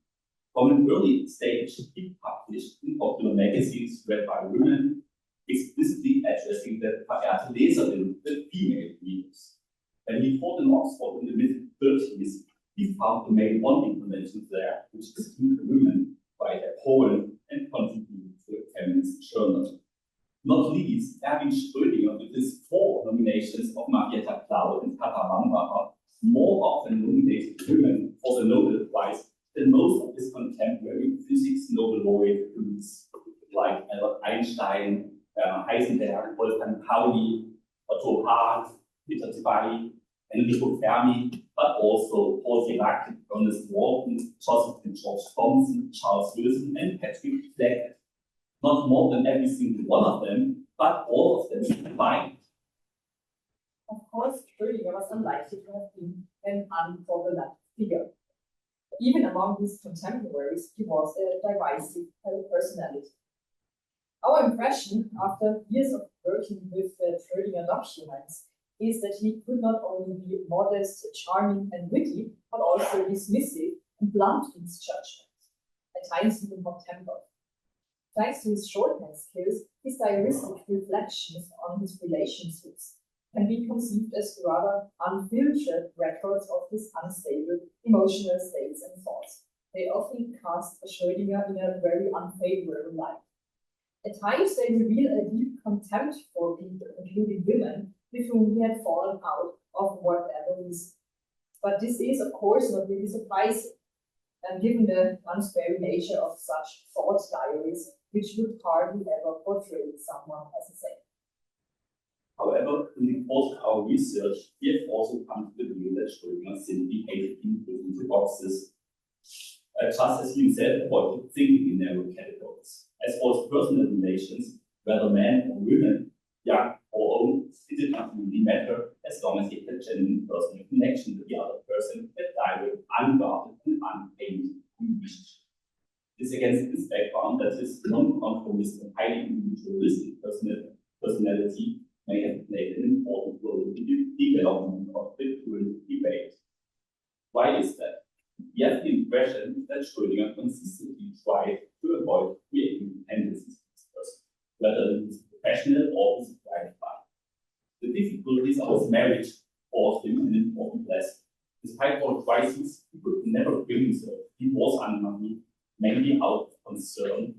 From an early stage, he published in popular magazines read by women, explicitly addressing the verehrte Leserin, the female readers. When he taught in Oxford in the mid-30s, he found the main bonding conventions there, which exclude women by their poem and contribute to a feminist journal. Not least, Erwin Schrödinger, with his 4 nominations of Marietta Cloud and Kata Wambacher, more often nominated women for the Nobel Prize than most of his contemporary physics Nobel laureates, like Albert Einstein, Heisenberg, Wolfgang Pauli, Otto Hahn, Peter Debye, Enrico Fermi, but also Paul Dirac, Ernest Walton, Joseph and George Thomson, Charles Wilson, and Patrick Fleck. Not more than every single one of them, but all of them combined. Of course, Schrödinger was unlikely to have been an unproblematic figure. Even among his contemporaries, he was a divisive personality. Our impression, after years of working with Schrödinger documents, is that he could not only be modest, charming, and witty, but also dismissive and blunt in his judgment, at times even hot-tempered. Thanks to his shorthand skills, his diaristic reflections on his relationships can be conceived as rather unfiltered records of his unstable emotional states and thoughts. They often cast Schrödinger in a very unfavorable light. At times, they reveal a deep contempt for people, including women, with whom he had fallen out of whatever reason. But this is, of course, not really surprising, given the unsparing nature of such thought diaries, which would hardly ever portray someone as a saint. However, in the course of our research, we have also come to the view that Schrödinger simply hated being put into boxes, just as he himself avoided thinking in narrow categories. As for his personal relations, whether men or women, young or old, it did not really matter as long as he had a genuine personal connection with the other person, that direct, unguarded, and unpainted relationship. This against his background that his non-conformist and highly individualistic personality may have played an important role in the development of the current debate. Why is that? We have the impression that Schrödinger consistently tried to avoid creating dependencies in his person, whether it is professional or his private life. The difficulties of his marriage caused him an important lesson. Despite all crises, he could never bring himself. He was unhappy, mainly out of concern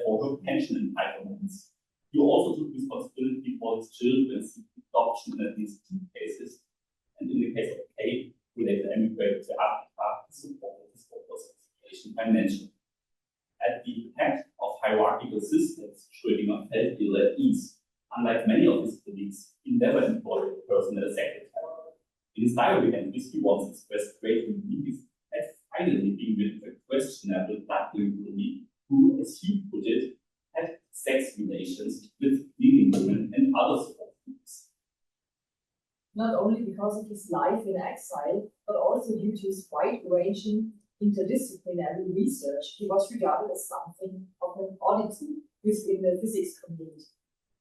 for pension entitlements. He also took responsibility for his children's adoption in at least 2 cases, and in the case of Kate, who later emigrated to Africa, he supported his daughter's education financially. At the head of hierarchical systems, Schrödinger felt ill at ease. Unlike many of his colleagues, he never employed a personal secretary. In his diary entries, he once expressed great relief at finally being rid of a questionable Dudley who, as he put it, had sex relations with leading women and other subordinates. Not only because of his life in exile, but also due to his wide-ranging interdisciplinary research, he was regarded as something of an oddity within the physics community.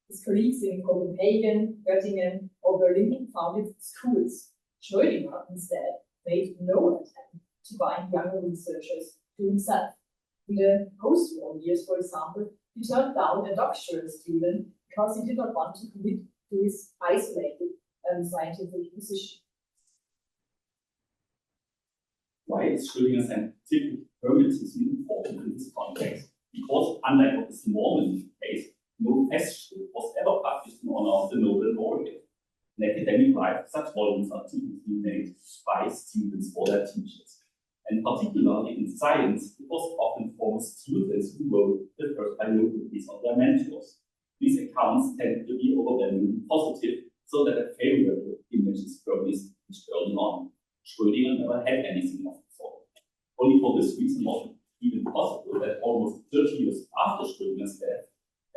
His colleagues in Copenhagen, Göttingen, or Berlin founded schools. Schrödinger, instead, made no attempt to bind younger researchers to himself. In the post-war years, for example, he turned down a doctoral student because he did not want to commit to his isolated scientific position. Why is Schrödinger's scientific hermetism important in this context? Because, unlike what is normal in this case, no festschrift was ever published in honor of the Nobel laureate. In academic life, such volumes are typically made by students or their teachers. And particularly in science, it was often former students who wrote the first biographies of their mentors. These accounts tend to be overwhelmingly positive, so that a favorable image is furnished early on. Schrödinger never had anything of the sort. Only for this reason was it even possible that almost 30 years after Schrödinger's death,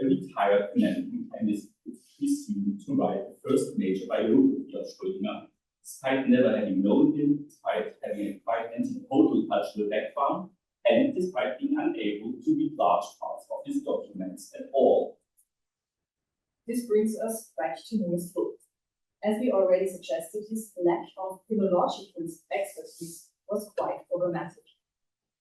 a retired American chemist would presume to write the first major biography of Schrödinger, despite never having known him, despite having a quite anti-total cultural background, and despite being unable to read large parts of his documents at all. This brings us back to New's book. As we already suggested, his lack of philological expertise was quite problematic.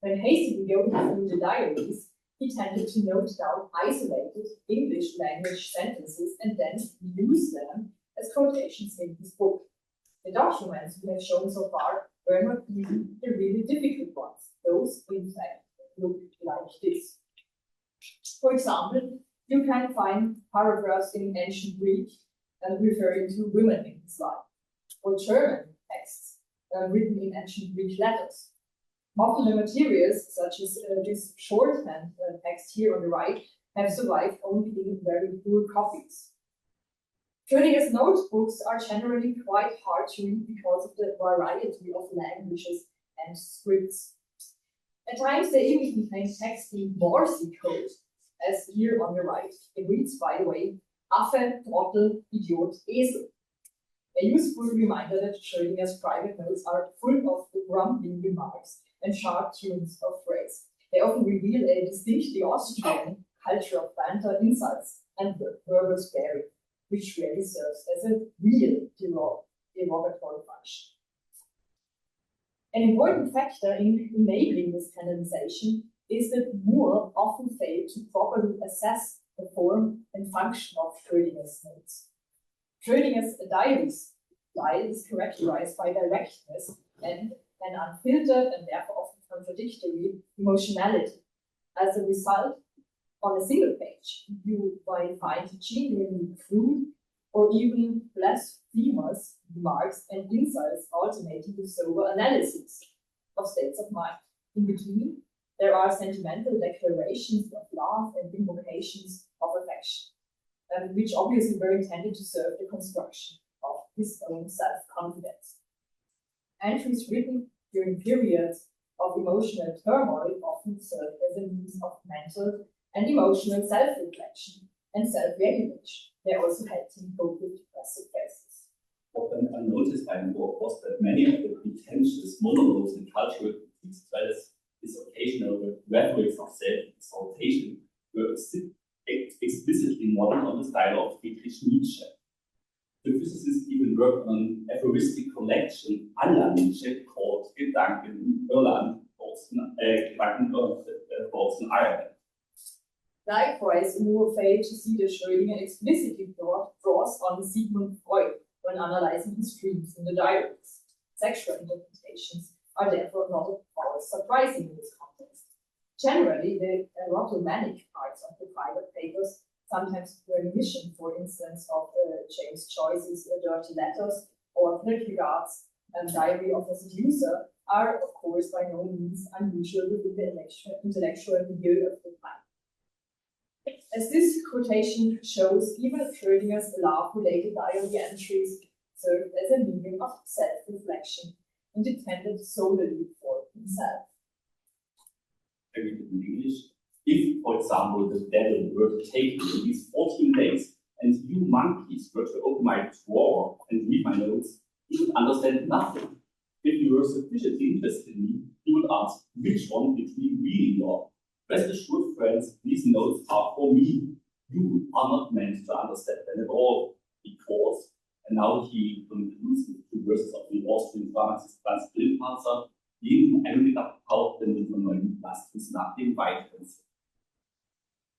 When hastily going through the diaries, he tended to note down isolated English language sentences and then use them as quotations in his book. The documents we have shown so far were not even the really difficult ones. Those, in fact, look like this. For example, you can find paragraphs in ancient Greek referring to women in his life, or German texts written in ancient Greek letters. Often the materials, such as this shorthand text here on the right, have survived only in very poor copies. Schrödinger's notebooks are generally quite hard to read because of the variety of languages and scripts. At times they even contain text in Morse code, as here on the right. It reads, by the way, Affe, Trottel, Idiot, Esel. A useful reminder that Schrödinger's private notes are full of grumbling remarks and sharp tunes of phrase. They often reveal a distinctly Austrian culture of banter, insults, and verbal sparing, which really serves as a real derogatory function. An important factor in enabling this canonization is that Moore often failed to properly assess the form and function of Schrödinger's notes. Schrödinger's diary style is characterized by directness and an unfiltered and therefore often contradictory emotionality. As a result, on a single page, you might find genuinely crude or even blasphemous remarks and insults alternating with sober analysis of states of mind. In between, there are sentimental declarations of love and invocations of affection, which obviously were intended to serve the construction of his own self-confidence. Entries written during periods of emotional turmoil often serve as a means of mental and emotional self-reflection and self-regulation. They also helped him cope with depressive phases. What I noticed by Moore was that many of the pretentious monologues and cultural critiques, as well as his occasional rhetorics of self-exaltation, were explicitly modern on the style of Friedrich Nietzsche. The physicist even worked on an aphoristic collection à la Nietzsche called Gedanken Irland, Gedanken Ireland. Likewise, Moore failed to see that Schrödinger explicitly draws on Sigmund Freud when analyzing his dreams in the diaries. Sexual interpretations are therefore not at all surprising in this context. Generally, the erotomanic parts of the private papers, sometimes remission, for instance, of James Joyce's Dirty Letters or Kierkegaard's Diary of a Seducer, are, of course, by no means unusual within the intellectual milieu of the time. As this quotation shows, even Schrödinger's love-related diary entries served as a medium of self-reflection and intended solely for himself. In English, if, for example, the devil were to take me in these 14 days and you monkeys were to open my drawer and read my notes, you would understand nothing. If you were sufficiently interested in me, you would ask which one did we really love. Rest assured, friends, these notes are for me. You are not meant to understand them at all, because, and now he concludes with two verses of the Austrian dramatist Franz Grillparzer, jeden Augenblick abtauchten wir von neuen Lastens nach dem Weiteren.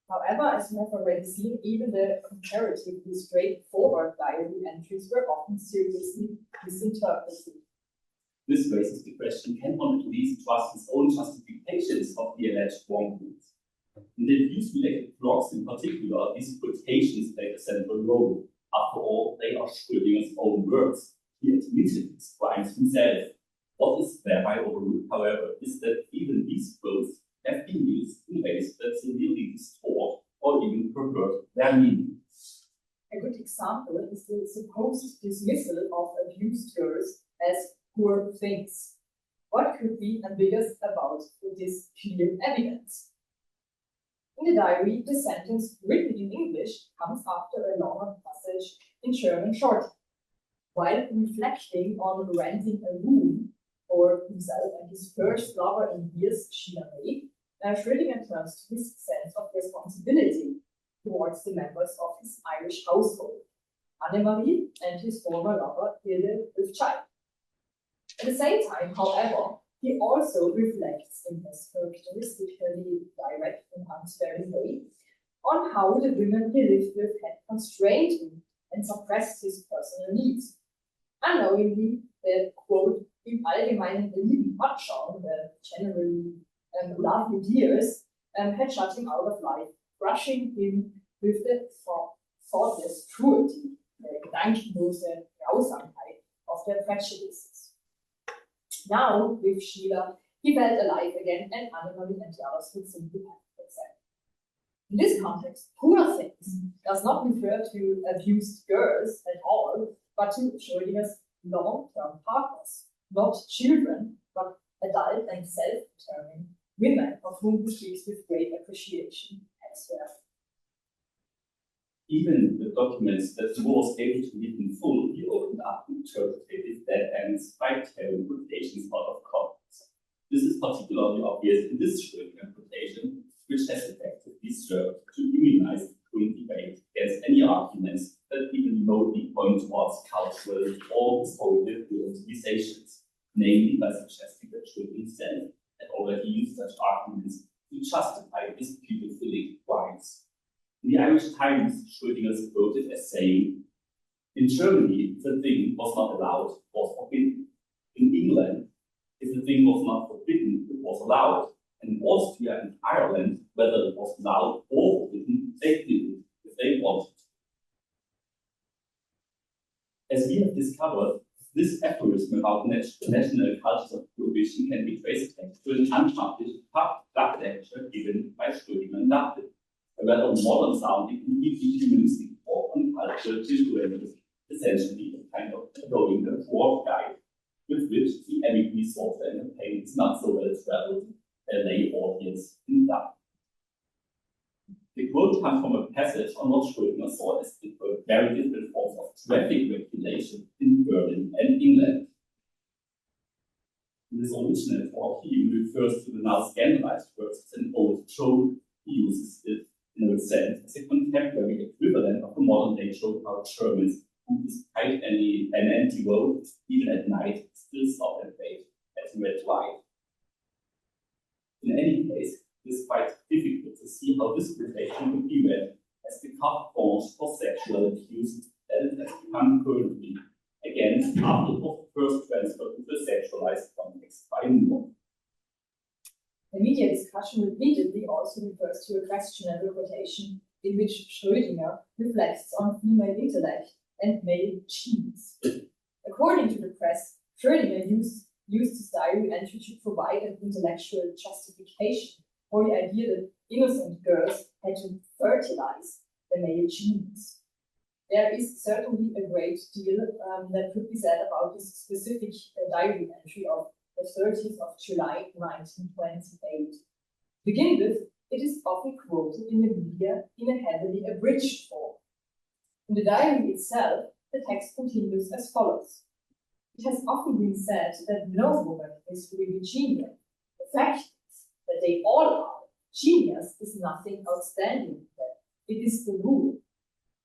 However, as we have already seen, even the comparatively straightforward diary entries were often seriously misinterpreted. This raises the question, can one at least trust his own justifications of the alleged wrongdoings? In the abuse-related blogs in particular, these quotations played a central role. After all, they are Schrödinger's own words. He admitted his crimes himself. What is thereby overlooked, however, is that even these quotes have been used in ways that severely distort or even pervert their meaning. A good example is the supposed dismissal of abused girls as poor things. What could be ambiguous about this clear evidence? In the diary, the sentence written in English comes after a longer passage in German shorthand. While reflecting on renting a room for himself and his first lover in years, Sheila May, Schrödinger turns to his sense of responsibility towards the members of his Irish household, Annemarie and his former lover, Hilde with child. At the same time, however, he also reflects in his characteristically direct and or how the women he lived with had constrained him and suppressed his personal needs. Unknowingly, the quote, im Allgemeinen belieben Matschauen, the generally lovely years, had shut him out of life, crushing him with the thoughtless cruelty, the gedankenlose Grausamkeit of their prejudices. Now, with Sheila, he felt alive again, and animally and the others would simply have to accept. In this context, poor things does not refer to abused girls at all, but to Schrödinger's long-term partners, not children, but adult and self-determined women, of whom he speaks with great appreciation elsewhere. Even the documents that he was able to read in full, he opened up and interpreted dead ends by tearing quotations out of context. This is particularly obvious in this Schrödinger quotation, which has effectively served to immunize the current debate against any arguments that even remotely point towards cultural or historical relativizations, namely by suggesting that Schrödinger himself had already used such arguments to justify his people-filling crimes. In the Irish Times, Schrödinger is quoted as saying, "In Germany, if a thing was not allowed, it was forbidden. In England, if a thing was not forbidden, it was allowed. And in Austria and Ireland, whether it was allowed or forbidden, they did it if they wanted." As we have discovered, this aphorism about national cultures of prohibition can be traced back to an unpublished club lecture given by Schrödinger in Dublin, a rather modern sounding and deeply humanistic talk on cultural differences, essentially a kind of going the tour guide, with which he amicably sought to entertain his not so well traveled lay audience in Dublin. The quote comes from a passage on what Schrödinger saw as the very different forms of traffic regulation in Berlin and England. In this original talk, he even refers to the now scandalized works as an old trope. He uses it in a sense as a contemporary equivalent of the modern day trope about Germans who, despite an anti-vote, even at night, still stop and wait at the red light. In any case, it is quite difficult to see how this quotation would be read as the carte blanche for sexual abuse that it has become currently, again, after it was first transferred to the sexualized context by Moore. The media discussion repeatedly also refers to a questionable quotation in which Schrödinger reflects on female intellect and male genes. According to the press, Schrödinger used his diary entry to provide an intellectual justification for the idea that innocent girls had to fertilize the male genes. There is certainly a great deal that could be said about this specific diary entry of the 30th of July 1928. To begin with, it is often quoted in the media in a heavily abridged form. In the diary itself, the text continues as follows. It has often been said that no woman is really genius. The fact is that they all are. Genius is nothing outstanding. It is the rule.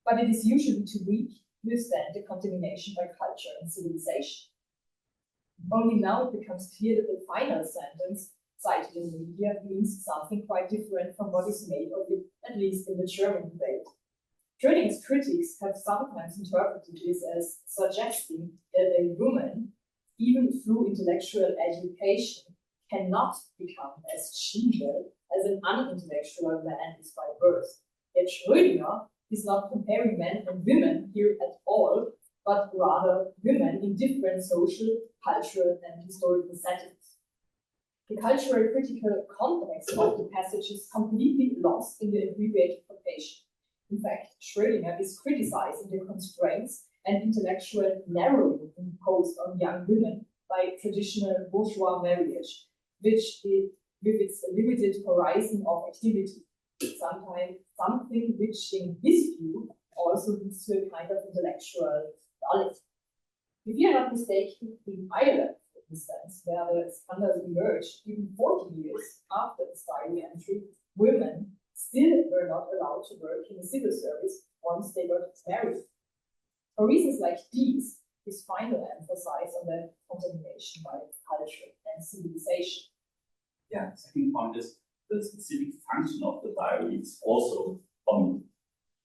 But it is usually too weak to withstand the contamination by culture and civilization. Only now it becomes clear that the final sentence cited in the media means something quite different from what is made of it, at least in the German debate. Schrödinger's critics have sometimes interpreted this as suggesting that a woman, even through intellectual education, cannot become as genial as an unintellectual man is by birth. Yet Schrödinger is not comparing men and women here at all, but rather women in different social, cultural, and historical settings. The cultural critical context of the passage is completely lost in the abbreviated quotation. In fact, Schrödinger is criticizing the constraints and intellectual narrowing imposed on young women by traditional bourgeois marriage, which, with its limited horizon of activity, sometimes something which, in his view, also leads to a kind of intellectual dullity. If we are not mistaken, in Ireland, for instance, where the scandal emerged even 40 years after the diary entry, women still were not allowed to work in the civil service once they got married. For reasons like these, his final emphasis on the contamination by culture and civilization. Yeah, the second point is the specific function of the diary is also common.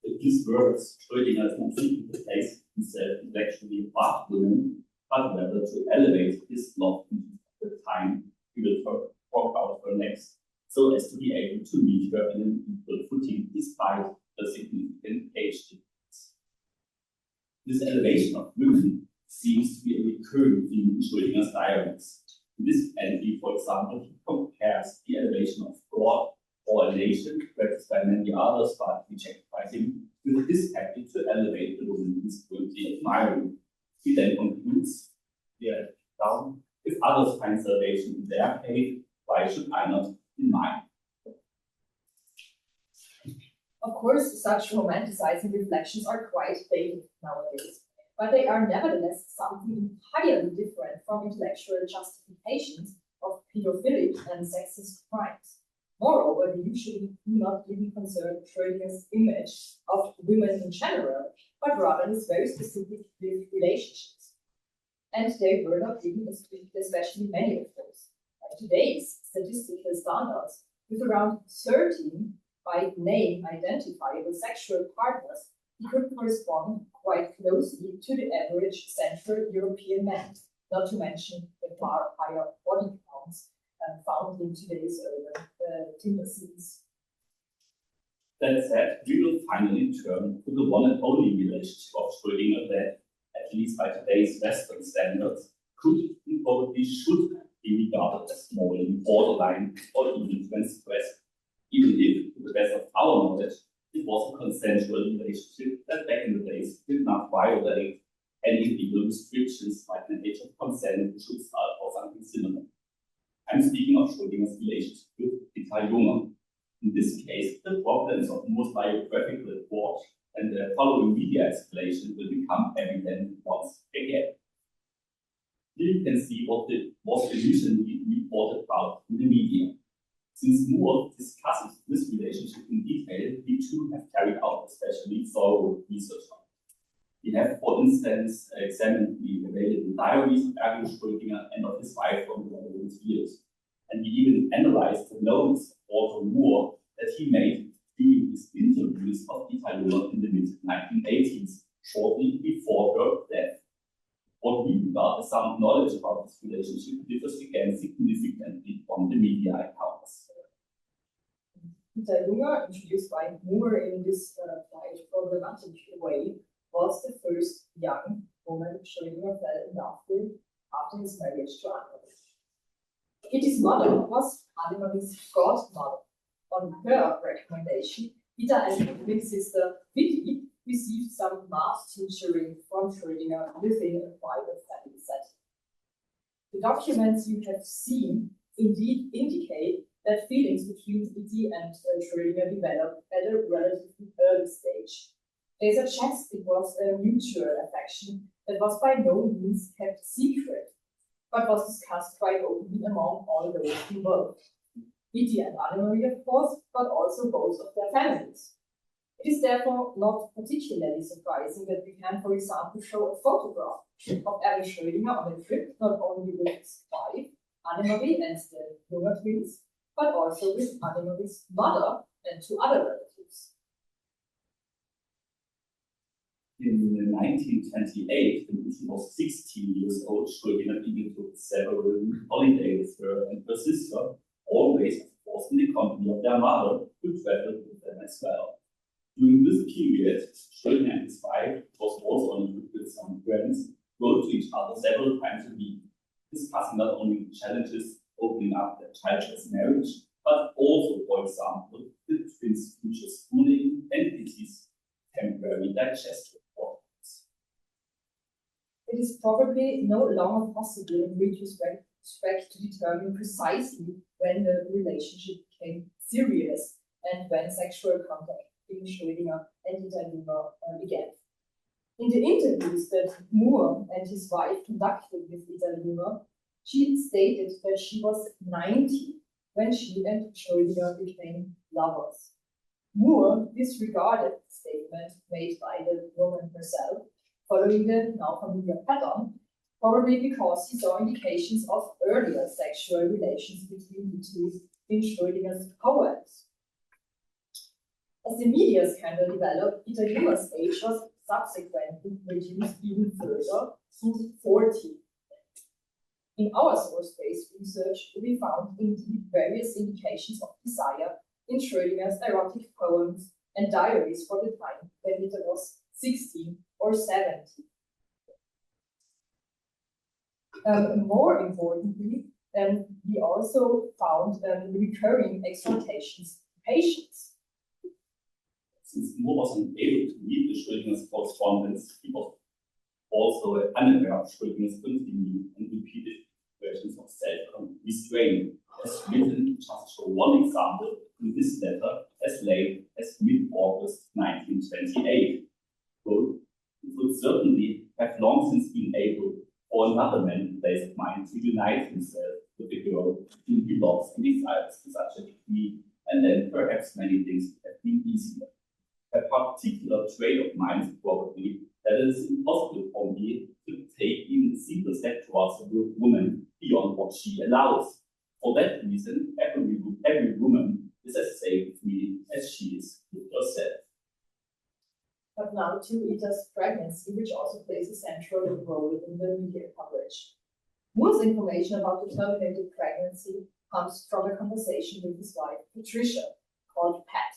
If this works, Schrödinger is not seeking to place himself intellectually above women, but rather to elevate his love into the time he will talk out her next, so as to be able to meet her in an equal footing despite the significant age difference. This elevation of women seems to be a recurring theme in Schrödinger's diaries. In this entry, for example, he compares the elevation of God or a nation practiced by many others but rejected by him with his habit to elevate the woman he's currently admiring. He then concludes, down, if others find salvation in their faith, why should I not in mine? Of course, such romanticizing reflections are quite dated nowadays, but they are nevertheless something entirely different from intellectual justifications of pedophilic and sexist crimes. Moreover, they usually do not even concern Schrödinger's image of women in general, but rather his very specific relationships. And they were not even especially many of those. By today's statistical standards, with around 13 by name identifiable sexual partners, he could correspond quite closely to the average Central European man, not to mention the far higher body counts found in today's urban timber scenes. That said, we will finally turn to the one and only relationship of Schrödinger that, at least by today's Western standards, could and probably should be regarded as morally borderline or even transgressive, even if, to the best of our knowledge, it was a consensual relationship that back in the days did not violate any legal restrictions like an age of consent, Schutzalter, or something similar. I'm speaking of Schrödinger's relationship with Rita Junger. In this case, the problems of Moore's biographical report and the following media explanation will become evident once again. Here you can see what was initially reported about in the media. Since Moore discusses this relationship in detail, we too have carried out especially thorough research on it. We have, for instance, examined the available diaries of Erwin Schrödinger and of his wife from the relevant years. And we even analyzed the notes of Walter Moore that he made during his interviews of Rita Junger in the mid-1980s, shortly before her death. What we regard as sound knowledge about this relationship differs again significantly from the media accounts. Rita Junger, introduced by Moore in this quite problematic way, was the first young woman Schrödinger fell in love with after his marriage to Erwin. Kitty's mother was Annemari's godmother. On her recommendation, Rita and her twin sister Vicky received some math tutoring from Schrödinger within a private family setting. The documents you have seen indeed indicate that feelings between Vicky and Schrödinger developed at a relatively early stage. They suggest it was a mutual affection that was by no means kept secret, but was discussed quite openly among all those involved. Vicky and Annemarie, of course, but also both of their families. It is therefore not particularly surprising that we can, for example, show a photograph of Erwin Schrödinger on a trip not only with his wife, Annemarie, and the Junger twins, but also with Annemarie's mother and two other relatives. In 1928, when he was 16 years old, Schrödinger even took several holidays with her and her sister, always, of course, in the company of their mother, who traveled with them as well. During this period, Schrödinger and his wife was also on a trip with some friends, wrote to each other several times a week, discussing not only the challenges opening up their childless marriage, but also, for example, the twins' future schooling and Kitty's temporary digestive problems. It is probably no longer possible in retrospect to determine precisely when the relationship became serious and when sexual contact between Schrödinger and Rita Junger began. In the interviews that Moore and his wife conducted with Rita Junger, she stated that she was 90 when she and Schrödinger became lovers. Moore disregarded the statement made by the woman herself, following the now familiar pattern, probably because he saw indications of earlier sexual relations between the two in Schrödinger's poems. As the media scandal developed, Italiana's age was subsequently reduced even further to 40. In our source-based research, we found indeed various indications of desire in Schrödinger's erotic poems and diaries for the time when Ita was 16 or 17. More importantly, we also found recurring exhortations to patience. Since Moore was unable to read the Schrödinger's correspondence, he was also unaware of Schrödinger's continued and repeated versions of self-restraint, as written to just show one example in this letter as late as mid-August 1928. Quote, "It would certainly have long since been able for another man place of mind to unite himself with the girl whom he loves and desires to such a degree, and then perhaps many things would have been easier. A particular trait of mine is probably that it is impossible for me to take even a single step towards a woman beyond what she allows. For that reason, every woman is as safe with me as she is with herself." But now to Ita's pregnancy, which also plays a central role in the media coverage. Moore's information about the terminated pregnancy comes from a conversation with his wife, Patricia, called Pat,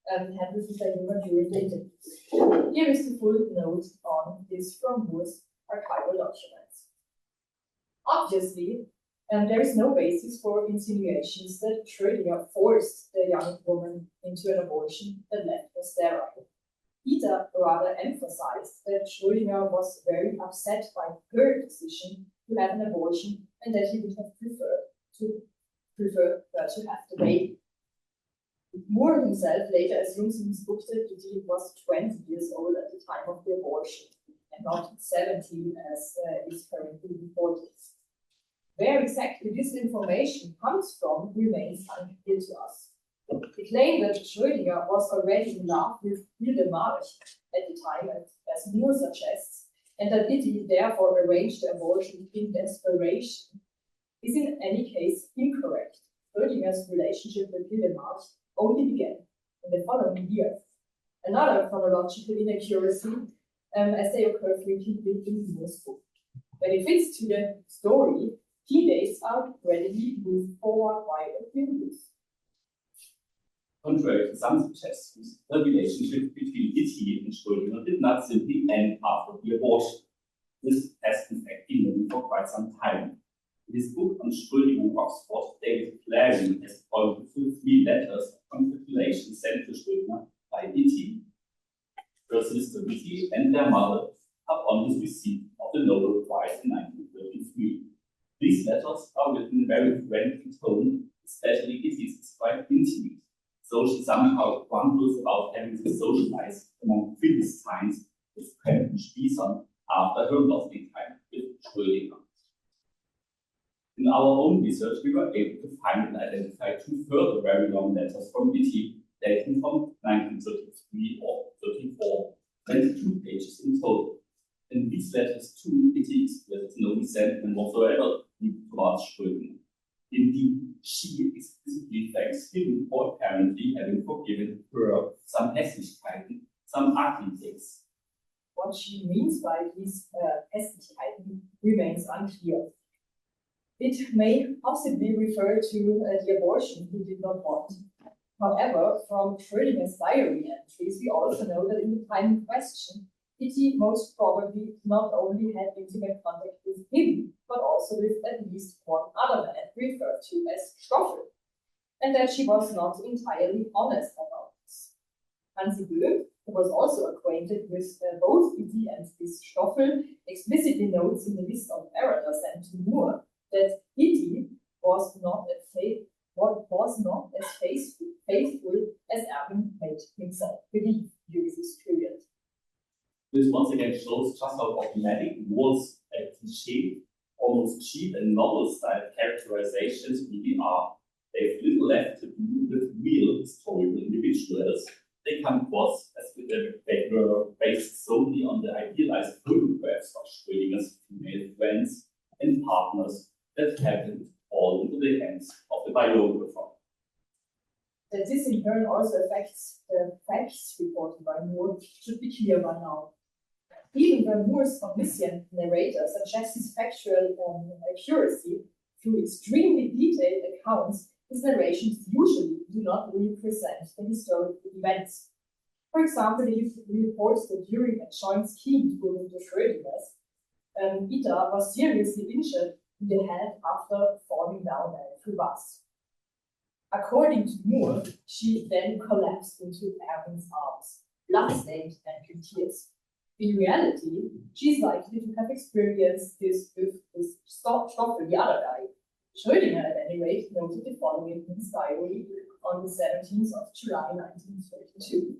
and had with Italiana during the interview. Here is the full note on this from Moore's archival documents. Obviously, there is no basis for insinuations that Schrödinger forced the young woman into an abortion that left her sterile. Ita rather emphasized that Schrödinger was very upset by her decision to have an abortion and that he would have preferred her to have the baby. Moore himself later assumes in his book that he was 20 years old at the time of the abortion and not 17 as is currently reported. Where exactly this information comes from remains unclear to us. The claim that Schrödinger was already in love with March at the time, as Moore suggests, and that Ita therefore arranged the abortion in desperation, is in any case incorrect. Schrödinger's relationship with March only began in the following year. Another chronological inaccuracy, as they occur frequently in Moore's book. When it fits to the story, key dates are readily moved forward by a few years. Contrary to some suggestions, the relationship between Ita and Schrödinger did not simply end after the abortion. This has in fact been known for quite some time. In his book on Schrödinger Oxford, David Clary has pointed to 3 letters of congratulation sent to Schrödinger by Ita, her sister Ita, and their mother upon his receipt of the Nobel Prize in 1933. These letters are written in a very friendly tone, especially Ita's is quite intimate. So she somehow grumbles about having to socialize among Philistines with Fremden Spießern after her lovely time with Schrödinger. In our own research, we were able to find and identify 2 further very long letters from Ita, dating from 1933 or 34, 22 pages in total. In these letters, too, Ita expresses no resentment whatsoever towards Schrödinger. Indeed, she explicitly thanks him for apparently having forgiven her some Hässlichkeiten, some ugly things. What she means by these Hässlichkeiten remains unclear. It may possibly refer to the abortion he did not want. However, from Schrödinger's diary entries, we also know that in the time in question, Ita most probably not only had intimate contact with him, but also with at least one other man referred to as Stoffel, and that she was not entirely honest about this. Mansigh, who was also acquainted with both Ita and this Stoffel, explicitly notes in the list of errors sent to Moore that Ita was not as faithful as Erwin made himself believe during this period. This once again shows just how automatic Moore's cliché, almost cheap and novel-style characterizations really are. They have little left to do with real historical individuals. They come across as if they were based solely on the idealized photographs of Schrödinger's female friends and partners that happened all into the hands of the biographer. That this in turn also affects the facts reported by Moore should be clear by now. Even when Moore's omniscient narrator suggests his factual accuracy through extremely detailed accounts, his narrations usually do not represent the historical events. For example, he reports that during a joint skiing tour with the Schrödingers, Ida was seriously injured in the head after falling down a crevasse. According to Moore, she then collapsed into Erwin's arms, blood-stained and in tears. In reality, she's likely to have experienced this with Stoffel, the other guy. Schrödinger, at any rate, noted the following in his diary on the 17th of July 1932.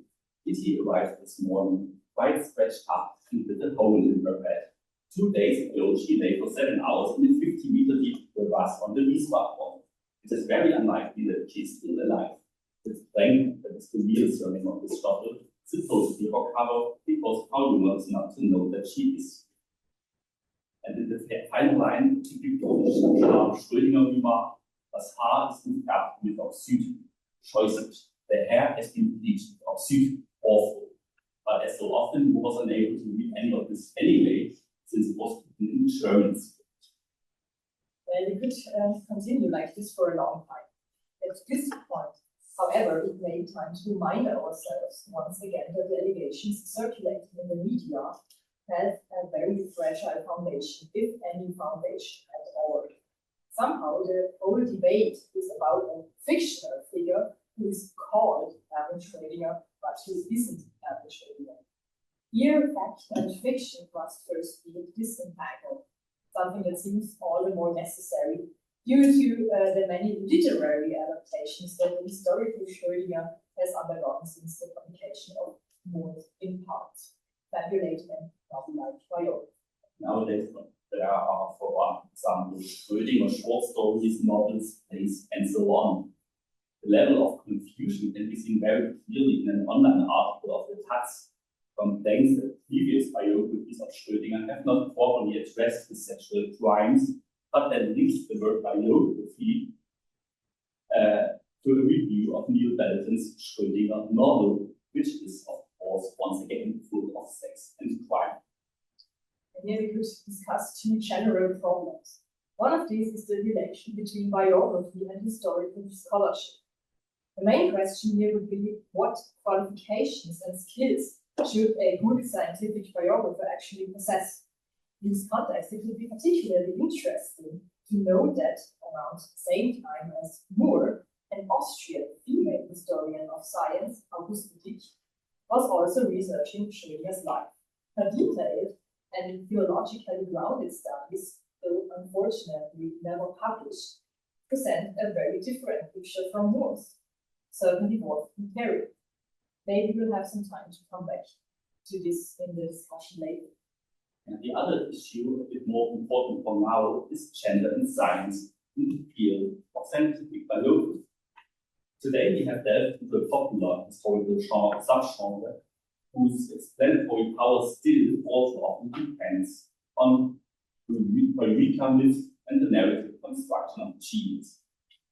Kitty arrived this morning, quite stretched up and with a hole in her head. 2 days ago, she lay for 7 hours in a 50-meter deep crevasse on the Wiesbaden. It is very unlikely that she is still alive. It's plain that it's the real surname of this Stoffel, supposedly recovered because Paul wants not to know that she is. And in the final line, die Schrödinger remark, das Haar ist gefärbt mit Oxyd, scheußlich. The hair has been bleached with Oxyd, awful. But as so often, he was unable to read any of this anyway, since it was written in German. Well, we could continue like this for a long time. At this point, however, it may be time to remind ourselves once again that the allegations circulating in the media have a very fragile foundation, if any foundation at all. Somehow the whole debate is about a fictional figure who is called Erwin Schrödinger, but who isn't Erwin Schrödinger. Here, fact and fiction must first be disentangled, something that seems all the more necessary due to the many literary adaptations that the historical Schrödinger has undergone since the publication of Moore's In Parts, fabulated and novelized biography. Nowadays, there are, for example, Schrödinger short stories, novels, plays, and so on. The level of confusion can be seen very clearly in an online article of the Taz, complains that previous biographies of Schrödinger have not properly addressed his sexual crimes, but then links the word biography to a review of Neil Belton's Schrödinger novel, which is, of course, once again full of sex and crime. And here we could discuss two general problems. One of these is the relation between biography and historical scholarship. The main question here would be what qualifications and skills should a good scientific biographer actually possess? In this context, it would be particularly interesting to know that around the same time as Moore, an Austrian female historian of science, Auguste Dick, was also researching Schrödinger's life. Her detailed and theologically grounded studies, though unfortunately never published, present a very different picture from Moore's, certainly more imperial. Maybe we'll have some time to come back to this in the discussion later. And the other issue, a bit more important for now, is gender in science in the field of scientific biography. Today we have delved into a popular historical subgenre whose explanatory power still also often depends on Eureka myth and the narrative construction of genes.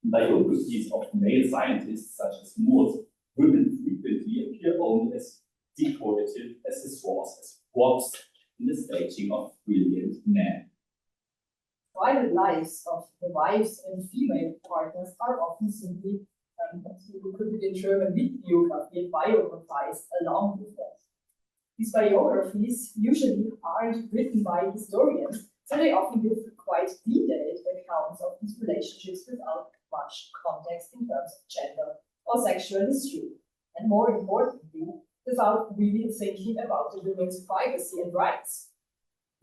In biographies of male scientists such as Moore's, women frequently appear only as decorative accessoires, as props in the staging of brilliant men. Private lives of the wives and female partners are often simply, we could put it in German, Biography and biographized along with them. These biographies usually aren't written by historians, so they often give quite detailed accounts of these relationships without much context in terms of gender or sexual history, and more importantly, without really thinking about the women's privacy and rights.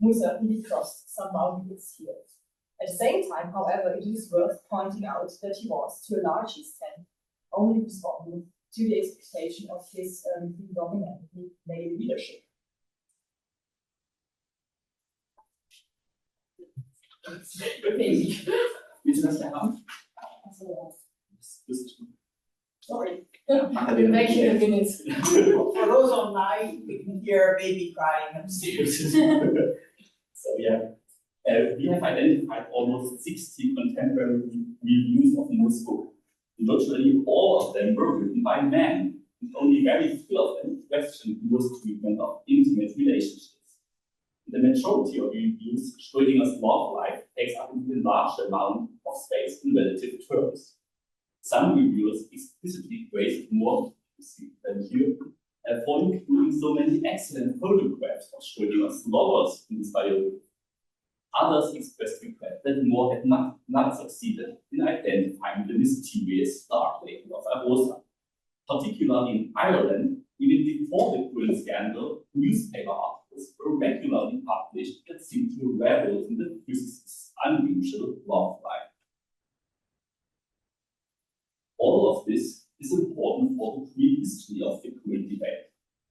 Moore certainly crossed some boundaries here. At the same time, however, it is worth pointing out that he was, to a large extent, only responding to the expectation of his predominantly male leadership. Okay. Willst du das ja haben? Sorry, I'll be back in a minute. For those online, we can hear a baby crying upstairs. So yeah, we have identified almost 60 contemporary reviews of Moore's book. Virtually all of them were written by men, and only very few of them questioned Moor's treatment of intimate relationships. The majority of reviews, Schrödinger's love life takes up an even large amount of space in relative terms. Some reviewers explicitly praised Moore than here for including so many excellent photographs of Schrödinger's lovers in his biography. Others expressed regret that Moore had not succeeded in identifying the mysterious dark lady of Arosa. Particularly in Ireland, even before the Queen scandal, newspaper articles were regularly published that seemed to revel in the physicist's unusual love life. All of this is important for the prehistory of the Queen debate.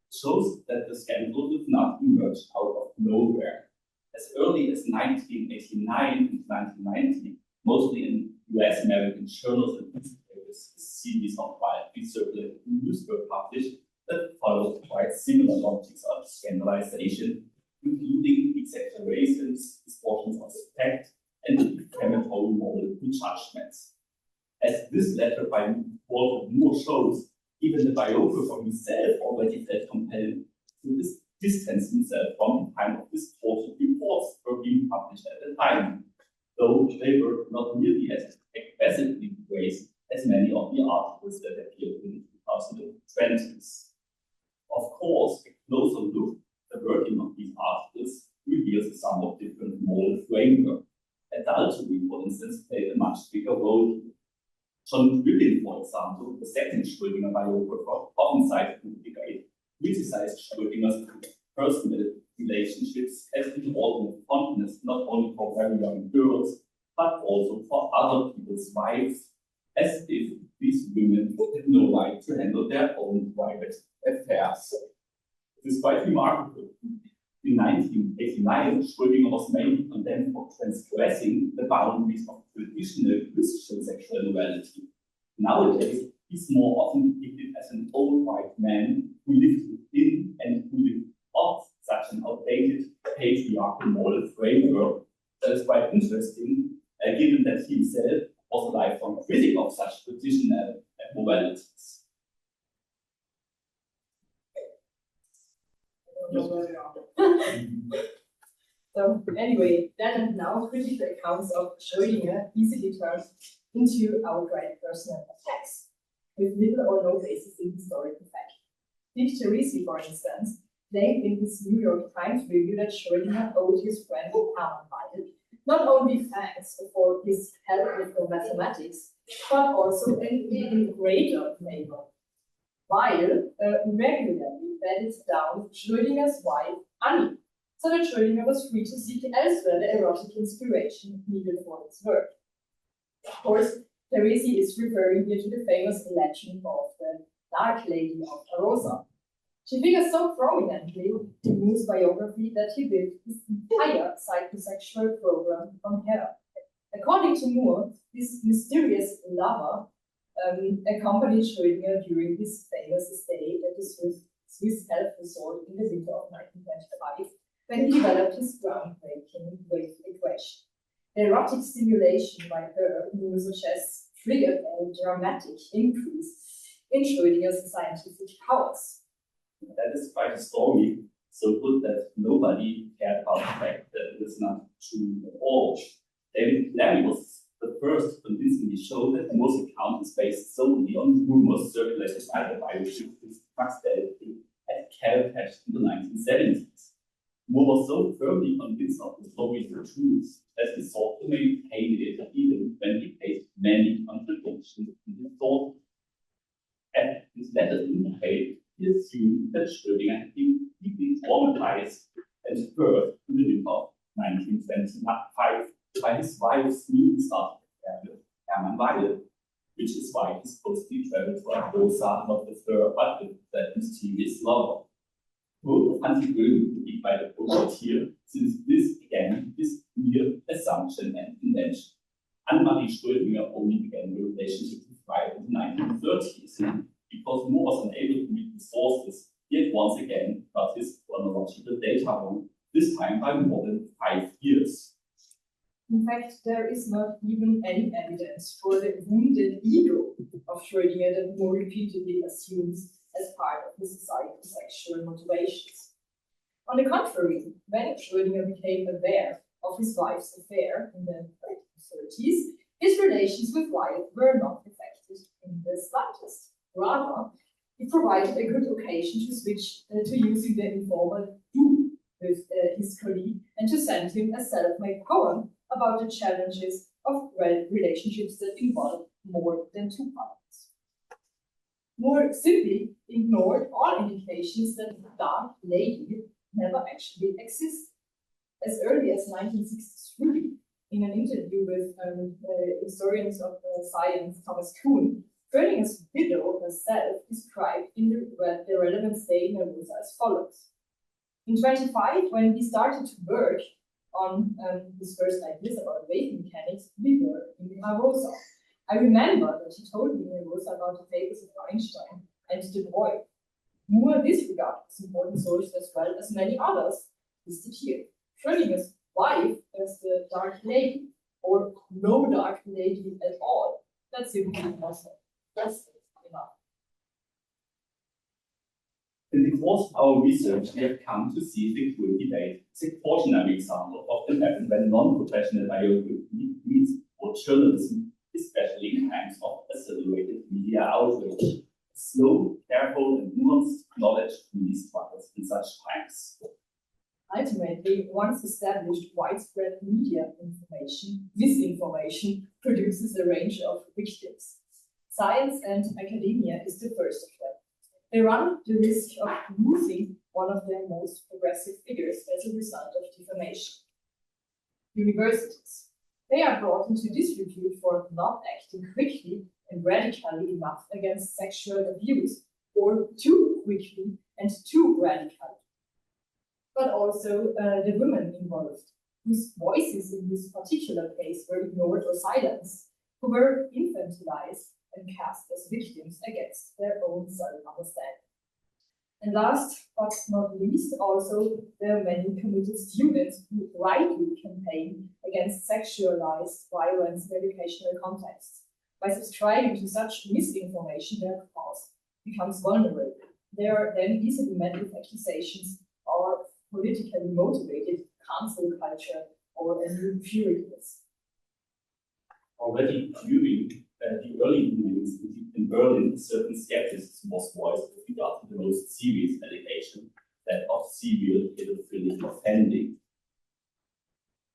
It shows that the scandal did not emerge out of nowhere. As early as 1989 and 1990, mostly in US American journals and newspapers, a series of widely circulated news were published that followed quite similar logics of scandalization, including exaggerations, distortions of fact, and defamatory moral prejudgments. As this letter by Walter Moore shows, even the biographer himself already felt compelled to distance himself from the kind of distorted reports were being published at the time, though they were not nearly as aggressively praised as many of the articles that appeared in the 2020s. Of course, a closer look at the working of these articles reveals a somewhat different moral framework. Adultery, for instance, played a much bigger role here. John Griffin, for example, the second Schrödinger biographer, often cited in the debate, criticized Schrödinger's personal relationships as inordinate fondness not only for very young girls, but also for other people's wives, as if these women had no right to handle their own private affairs. It is quite remarkable. In 1989, Schrödinger was mainly condemned for transgressing the boundaries of traditional Christian sexual morality. Nowadays, he's more often depicted as an old white man who lived within and who lived off such an outdated patriarchal moral framework. That is quite interesting, given that he himself was a lifelong critic of such traditional moralities. So anyway, then and now critical accounts of Schrödinger easily turn into outright personal attacks, with little or no basis in historical fact. Dick Teresi, for instance, claimed in his New York Times review that Schrödinger owed his friend Hermann Weil not only thanks for his help with the mathematics, but also an even greater favor. Weil regularly bedded down Schrödinger's wife, Annie, so that Schrödinger was free to seek elsewhere the erotic inspiration needed for his work. Of course, Teresi is referring here to the famous legend of the Dark Lady of Arosa. She figures so prominently in Moore's biography that he built his entire psychosexual program on her. According to Moore, this mysterious lover accompanied Schrödinger during his famous stay at the Swiss health resort in the winter of 1925, when he developed his groundbreaking wave equation. The erotic stimulation by her, Moore suggests, triggered a dramatic increase in Schrödinger's scientific powers. That is quite a story, so good that nobody cared about the fact that it is not true at all. David Larry was the first to convincingly show that Moore's account is based solely on rumors circulated by the biochemist Magdalena at Caltech in the 1970s. Moore was so firmly convinced of the story's truth that he sought to maintain it even when he faced many contradictions in his thought. As his letters indicate, he assumed that Schrödinger had been deeply traumatized and hurt in the winter of 1925 by his wife's new started affair with Hermann Weil, which is why he supposedly traveled to Arosa not with her but with that mysterious lover. Both anti-Erwin believed by the poet here, since this again is mere assumption and invention. Anne-Marie Schrödinger only began the relationship with Weil in the 1930s. Because Moore was unable to read the sources, he had once again got his chronological data wrong, this time by more than 5 years. In fact, there is not even any evidence for the wounded ego of Schrödinger that more repeatedly assumes as part of his societal sexual motivations. On the contrary, when Schrödinger became aware of his wife's affair in the 1930s, his relations with wife were not affected in the slightest. Rather, it provided a good occasion to switch to using the informal "du" with his colleague and to send him a self-made poem about the challenges of relationships that involve more than two partners. More simply, ignored all indications that the dark lady never actually existed. As early as 1963, in an interview with historians of science Thomas Kuhn, Schrödinger's widow herself described in the relevant stay nervosa as follows. In 25, when he started to work on his first ideas about wave mechanics, we were in nervosa. I remember that he told me in nervosa about the papers of Einstein and De Broglie. Moore disregarded this important source as well as many others listed here. Schrödinger's wife as the dark lady, or no dark lady at all. That's simply impossible. That's enough. In the course of our research, we have come to see the queer debate as a cautionary example of what can happen when non-professional biography meets or journalism, especially in times of accelerated media outrage. Slow, careful, and nuanced knowledge really struggles in such times. Ultimately, once established widespread media misinformation produces a range of victims. Science and academia is the first of them. They run the risk of losing one of their most progressive figures as a result of defamation. Universities. They are brought into disrepute for not acting quickly and radically enough against sexual abuse, or too quickly and too radically. But also the women involved, whose voices in this particular case were ignored or silenced, who were infantilized and cast as victims against their own self-understanding. And last but not least, also the many committed students who rightly campaign against sexualized violence in educational contexts. By subscribing to such misinformation, their cause becomes vulnerable. They are then easily met with accusations or politically motivated cancel culture or a new puritanism. Already during the early movements in Berlin, certain skepticism was voiced with regard to the most serious allegation, that of serial pedophilic offending.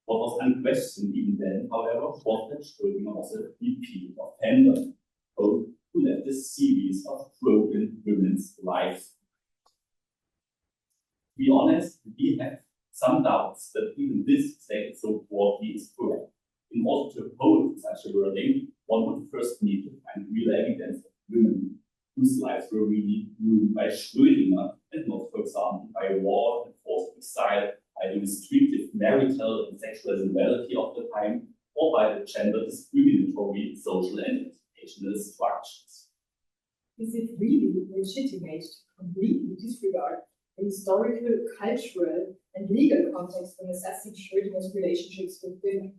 What was unquestioned even then, however, was that Schrödinger was a repeat offender, who led a series of broken women's lives. To be honest, we have some doubts that even this statement so broadly is correct. In order to oppose such a wording, one would first need to find real evidence of women whose lives were really ruined by Schrödinger and not, for example, by war and forced exile, by the restrictive marital and sexual immorality of the time, or by the gender discriminatory social and educational structures. Is it really legitimate to completely disregard the historical, cultural, and legal context when assessing Schrödinger's relationships with women?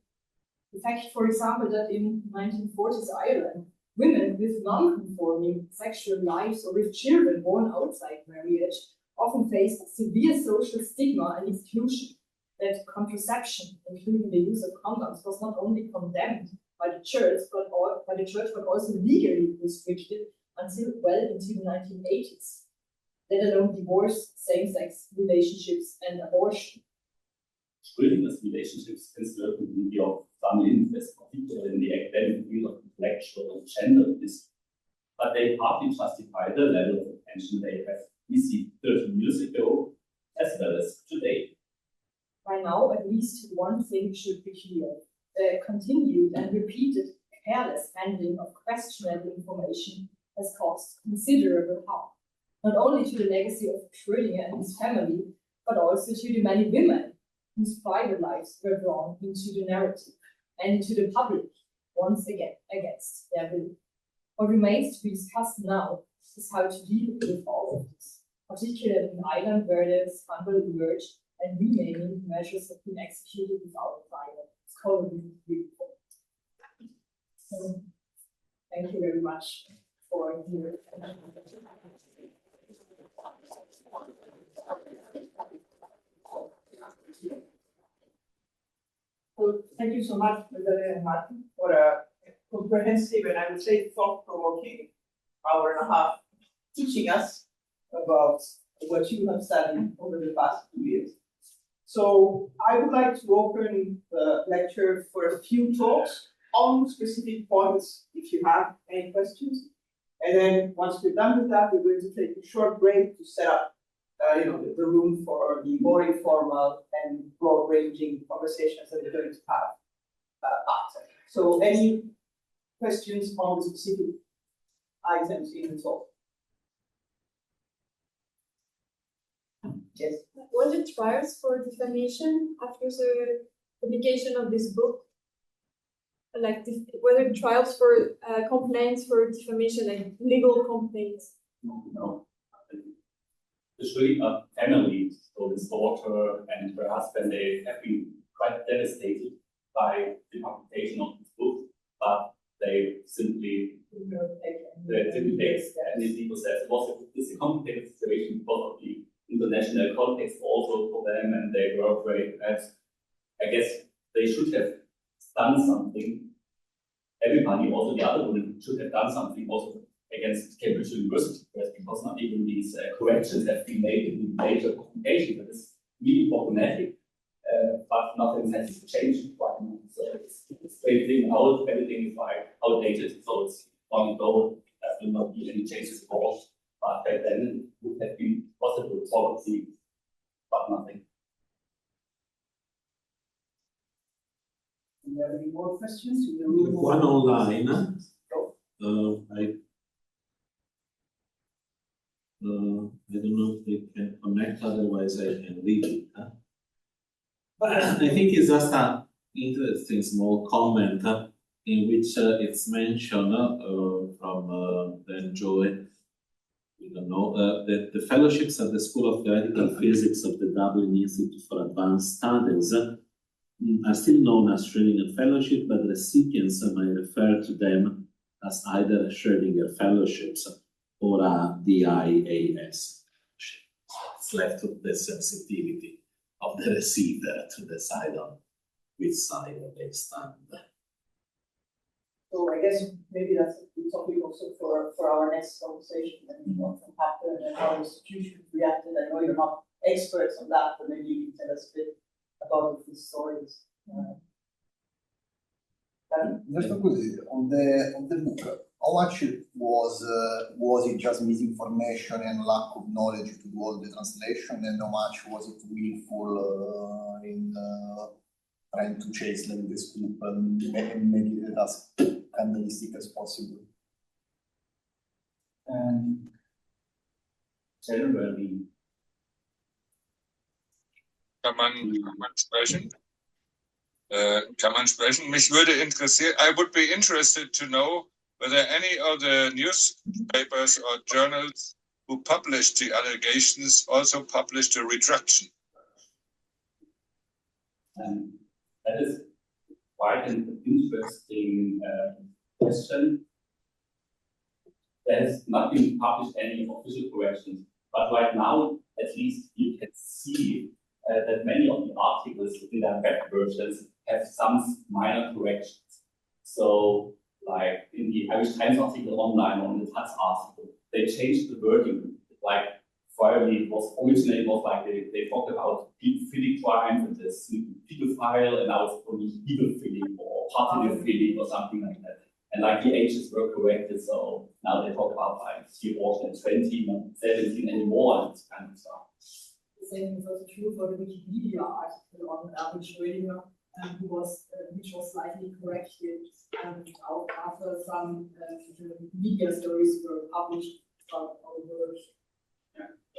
The fact, for example, that in 1940s Ireland, women with non-conforming sexual lives or with children born outside marriage often faced severe social stigma and exclusion, that contraception, including the use of condoms, was not only condemned by the church, but also legally restricted until well into the 1980s, let alone divorce, same-sex relationships, and abortion. Schrödinger's relationships can certainly be of some interest, particularly in the academic field of intellectual and gender history, but they partly justify the level of attention they have received 30 years ago, as well as today. By now, at least one thing should be clear. The continued and repeated careless handling of questionable information has caused considerable harm, not only to the legacy of Schrödinger and his family, but also to the many women whose private lives were drawn into the narrative and into the public, once again, against their will. What remains to be discussed now is how to deal with all of this, particularly in Ireland where the scandal emerged and renaming measures have been executed without prior scholarly report. So, thank you very much for your attention. So thank you so much, Magdalena and Martin, for a comprehensive and I would say thought-provoking hour and a half teaching us about what you have studied over the past 2 years. So I would like to open the lecture for a few talks on specific points, if you have any questions. And then once we're done with that, we're going to take a short break to set up the room for the more informal and broad-ranging conversations that we're going to have after. So any questions on the specific items in the talk? Yes. Were there trials for defamation after the publication of this book? Like, were there trials for complaints for defamation, like legal complaints? No. The Schrödinger family, so his daughter and her husband, they have been quite devastated by the publication of this book, but they simply didn't take any legal steps. It's a complicated situation because of the international context also for them, and they were afraid that I guess they should have done something. Everybody, also the other women, should have done something also against Cambridge University Press, because not even these corrections have been made in the major publication. That is really problematic, but nothing has changed right now. So it's fading out, everything is like outdated, so it's long ago, there will not be any changes at all. But back then it would have been possible, probably, but nothing. Do you have any more questions? One online. I don't know if they can connect, otherwise I can read it. I think it's just an interesting small comment in which it's mentioned from then Joy. We don't know that the fellowships at the School of Theoretical Physics of the Dublin Institute for Advanced Studies are still known as Schrödinger Fellowship, but recipients may refer to them as either Schrödinger Fellowships or a DIAS. It's left to the sensitivity of the receiver to decide on which side they stand. So I guess maybe that's a good topic also for our next conversation, and what can happen and how institutions reacted. I know you're not experts on that, but maybe you can tell us a bit about these stories. Just così, on the book, how much was it just misinformation and lack of knowledge to do all the translation, and how much was it willful in trying to chase like the scoop and make it as realistic as possible? Generally, Kann man sprechen? Kann man sprechen? Mich würde interessieren, I would be interested to know whether any of the newspapers or journals who published the allegations also published a retraction. That is quite an interesting question. There has not been published any official corrections, but right now, at least, you can see that many of the articles in their web versions have some minor corrections. So, like in the Irish Times article online, on the Taz article, they changed the wording. Like, probably it was originally it was like they talked about pedophilic crimes and this pedophile, and now it's only pedophilic or partyophilia or something like that. And like the ages were corrected, so now they talk about like he was 20, not 17 anymore, and this kind of stuff. The same is also true for the Wikipedia article on Erwin Schrödinger, which was slightly corrected after some media stories were published about our work.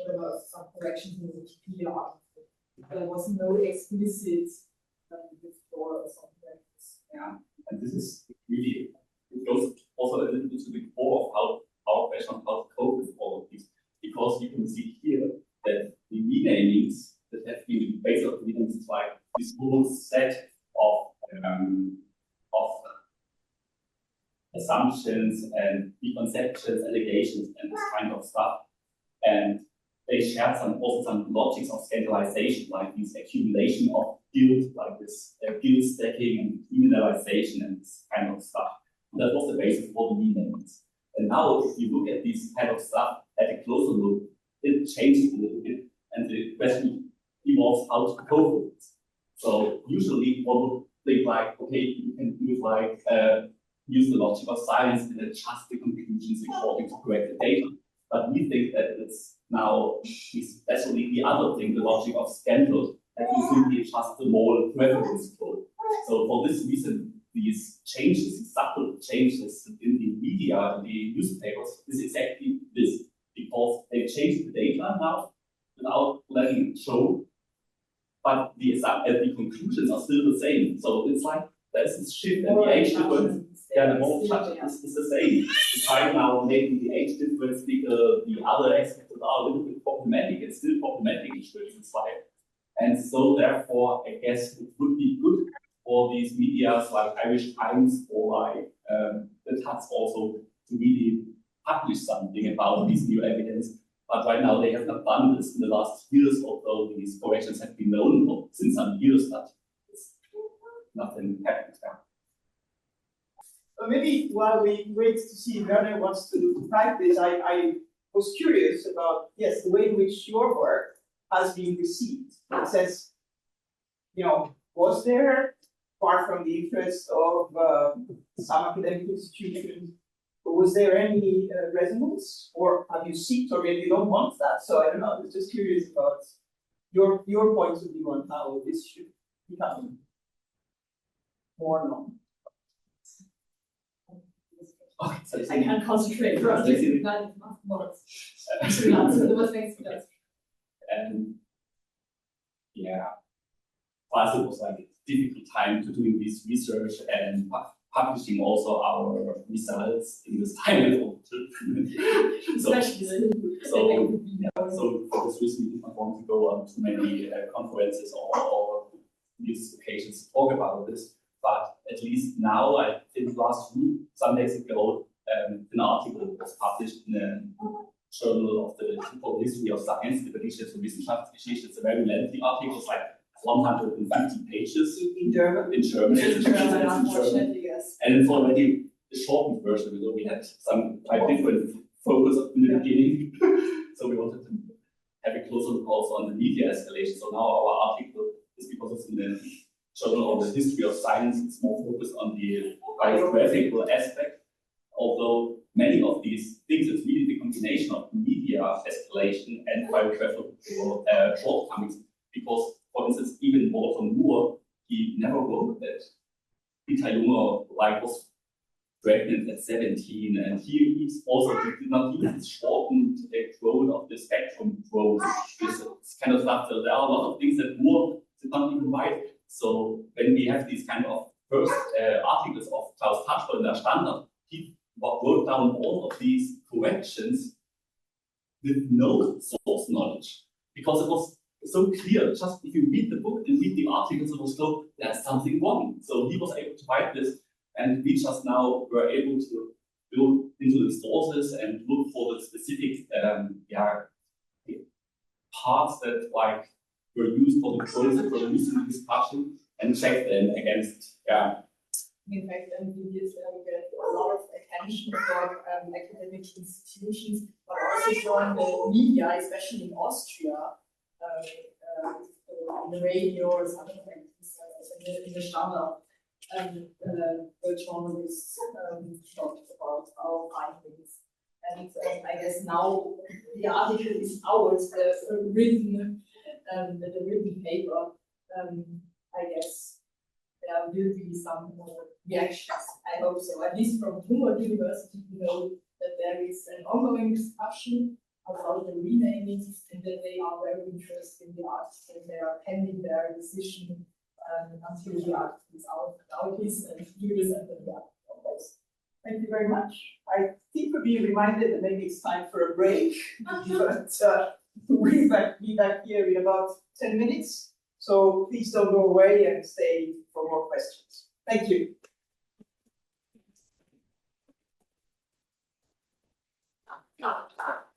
There were some corrections in the Wikipedia article. There was no explicit before or something like this. Yeah, and this is really, it goes also a little bit to the core of our question of how to cope with all of this, because you can see here that the renamings that have been based on renamings like this whole set of assumptions and preconceptions, allegations, and this kind of stuff. And they shared also some logics of scandalization, like this accumulation of guilt, like this guilt stacking and criminalization and this kind of stuff. And that was the basis for the renames. And now, if you look at this kind of stuff at a closer look, it changes a little bit, and the question evolves how to cope with it. So usually one would think like, okay, you can use like use the logic of science and adjust the conclusions according to correct data. But we think that it's now, especially the other thing, the logic of scandal, that you simply adjust the moral preference code. So for this reason, these changes, these subtle changes in the media, in the newspapers, is exactly this, because they changed the data now without letting it show, but the conclusions are still the same. So it's like there's this shift and the age difference. Yeah, the moral judgment is the same. Despite now making the age difference bigger, the other aspects are a little bit problematic. It's still problematic in Schrödinger's life. And so therefore, I guess it would be good for these medias like Irish Times or like the Taz also to really publish something about this new evidence. But right now they have not done this in the last years, although these corrections have been known for since some years, but nothing happened. Maybe while we wait to see if Werner wants to type this, I was curious about, yes, the way in which your work has been received. It says, you know, was there, apart from the interest of some academic institutions, was there any resonance, or have you seeked, or maybe you don't want that? So I don't know. I was just curious about your points of view on how this should become more known. Okay, so I can't concentrate. For us, it's not enough words. Yeah, for us it was like a difficult time to doing this research and publishing also our results in this time. So for this reason, we didn't want to go on too many conferences or these occasions to talk about this. But at least now, I think last week, some days ago, an article was published in a journal of the history of science, the Berichte zur Wissenschaftsgeschichte. It's a very lengthy article, it's like 150 pages in German. In German, yes. And it's already a shortened version, because we had some quite different focus in the beginning. So we wanted to have a closer look also on the media escalation. So now our article is, because it's in the journal of the history of science, it's more focused on the biographical aspect. Although many of these things, it's really the combination of media escalation and biographical shortcomings. Because, for instance, even Walter Moore, he never wrote that Rita Junger was pregnant at 17, and he also did not use this shortened quote of the spectrum quote. This kind of stuff. So there are a lot of things that Moore did not even write. So when we have these kind of first articles of Klaus Tatschler in der Standard, he wrote down all of these corrections with no source knowledge, because it was so clear. Just if you read the book and read the articles, it was so there's something wrong. So he was able to write this, and we just now were able to go into the sources and look for the specific parts that were used for the quotes that were used in the discussion, and check them against In fact, we get a lot of attention from academic institutions, but also from the media, especially in Austria, on the radio or something like this, in the Standard, the journalists talked about our findings. And I guess now the article is ours, the written paper. I guess there will be some more reactions. I hope so. At least from Humboldt University, we know that there is an ongoing discussion about the renaming, and that they are very interested in the article, and they are pending their decision until the article is out. And Julius and the article. Thank you very much. I think we'll be reminded that maybe it's time for a break, but we'll be back here in about 10 minutes. So please don't go away and stay for more questions. Thank you. Ah.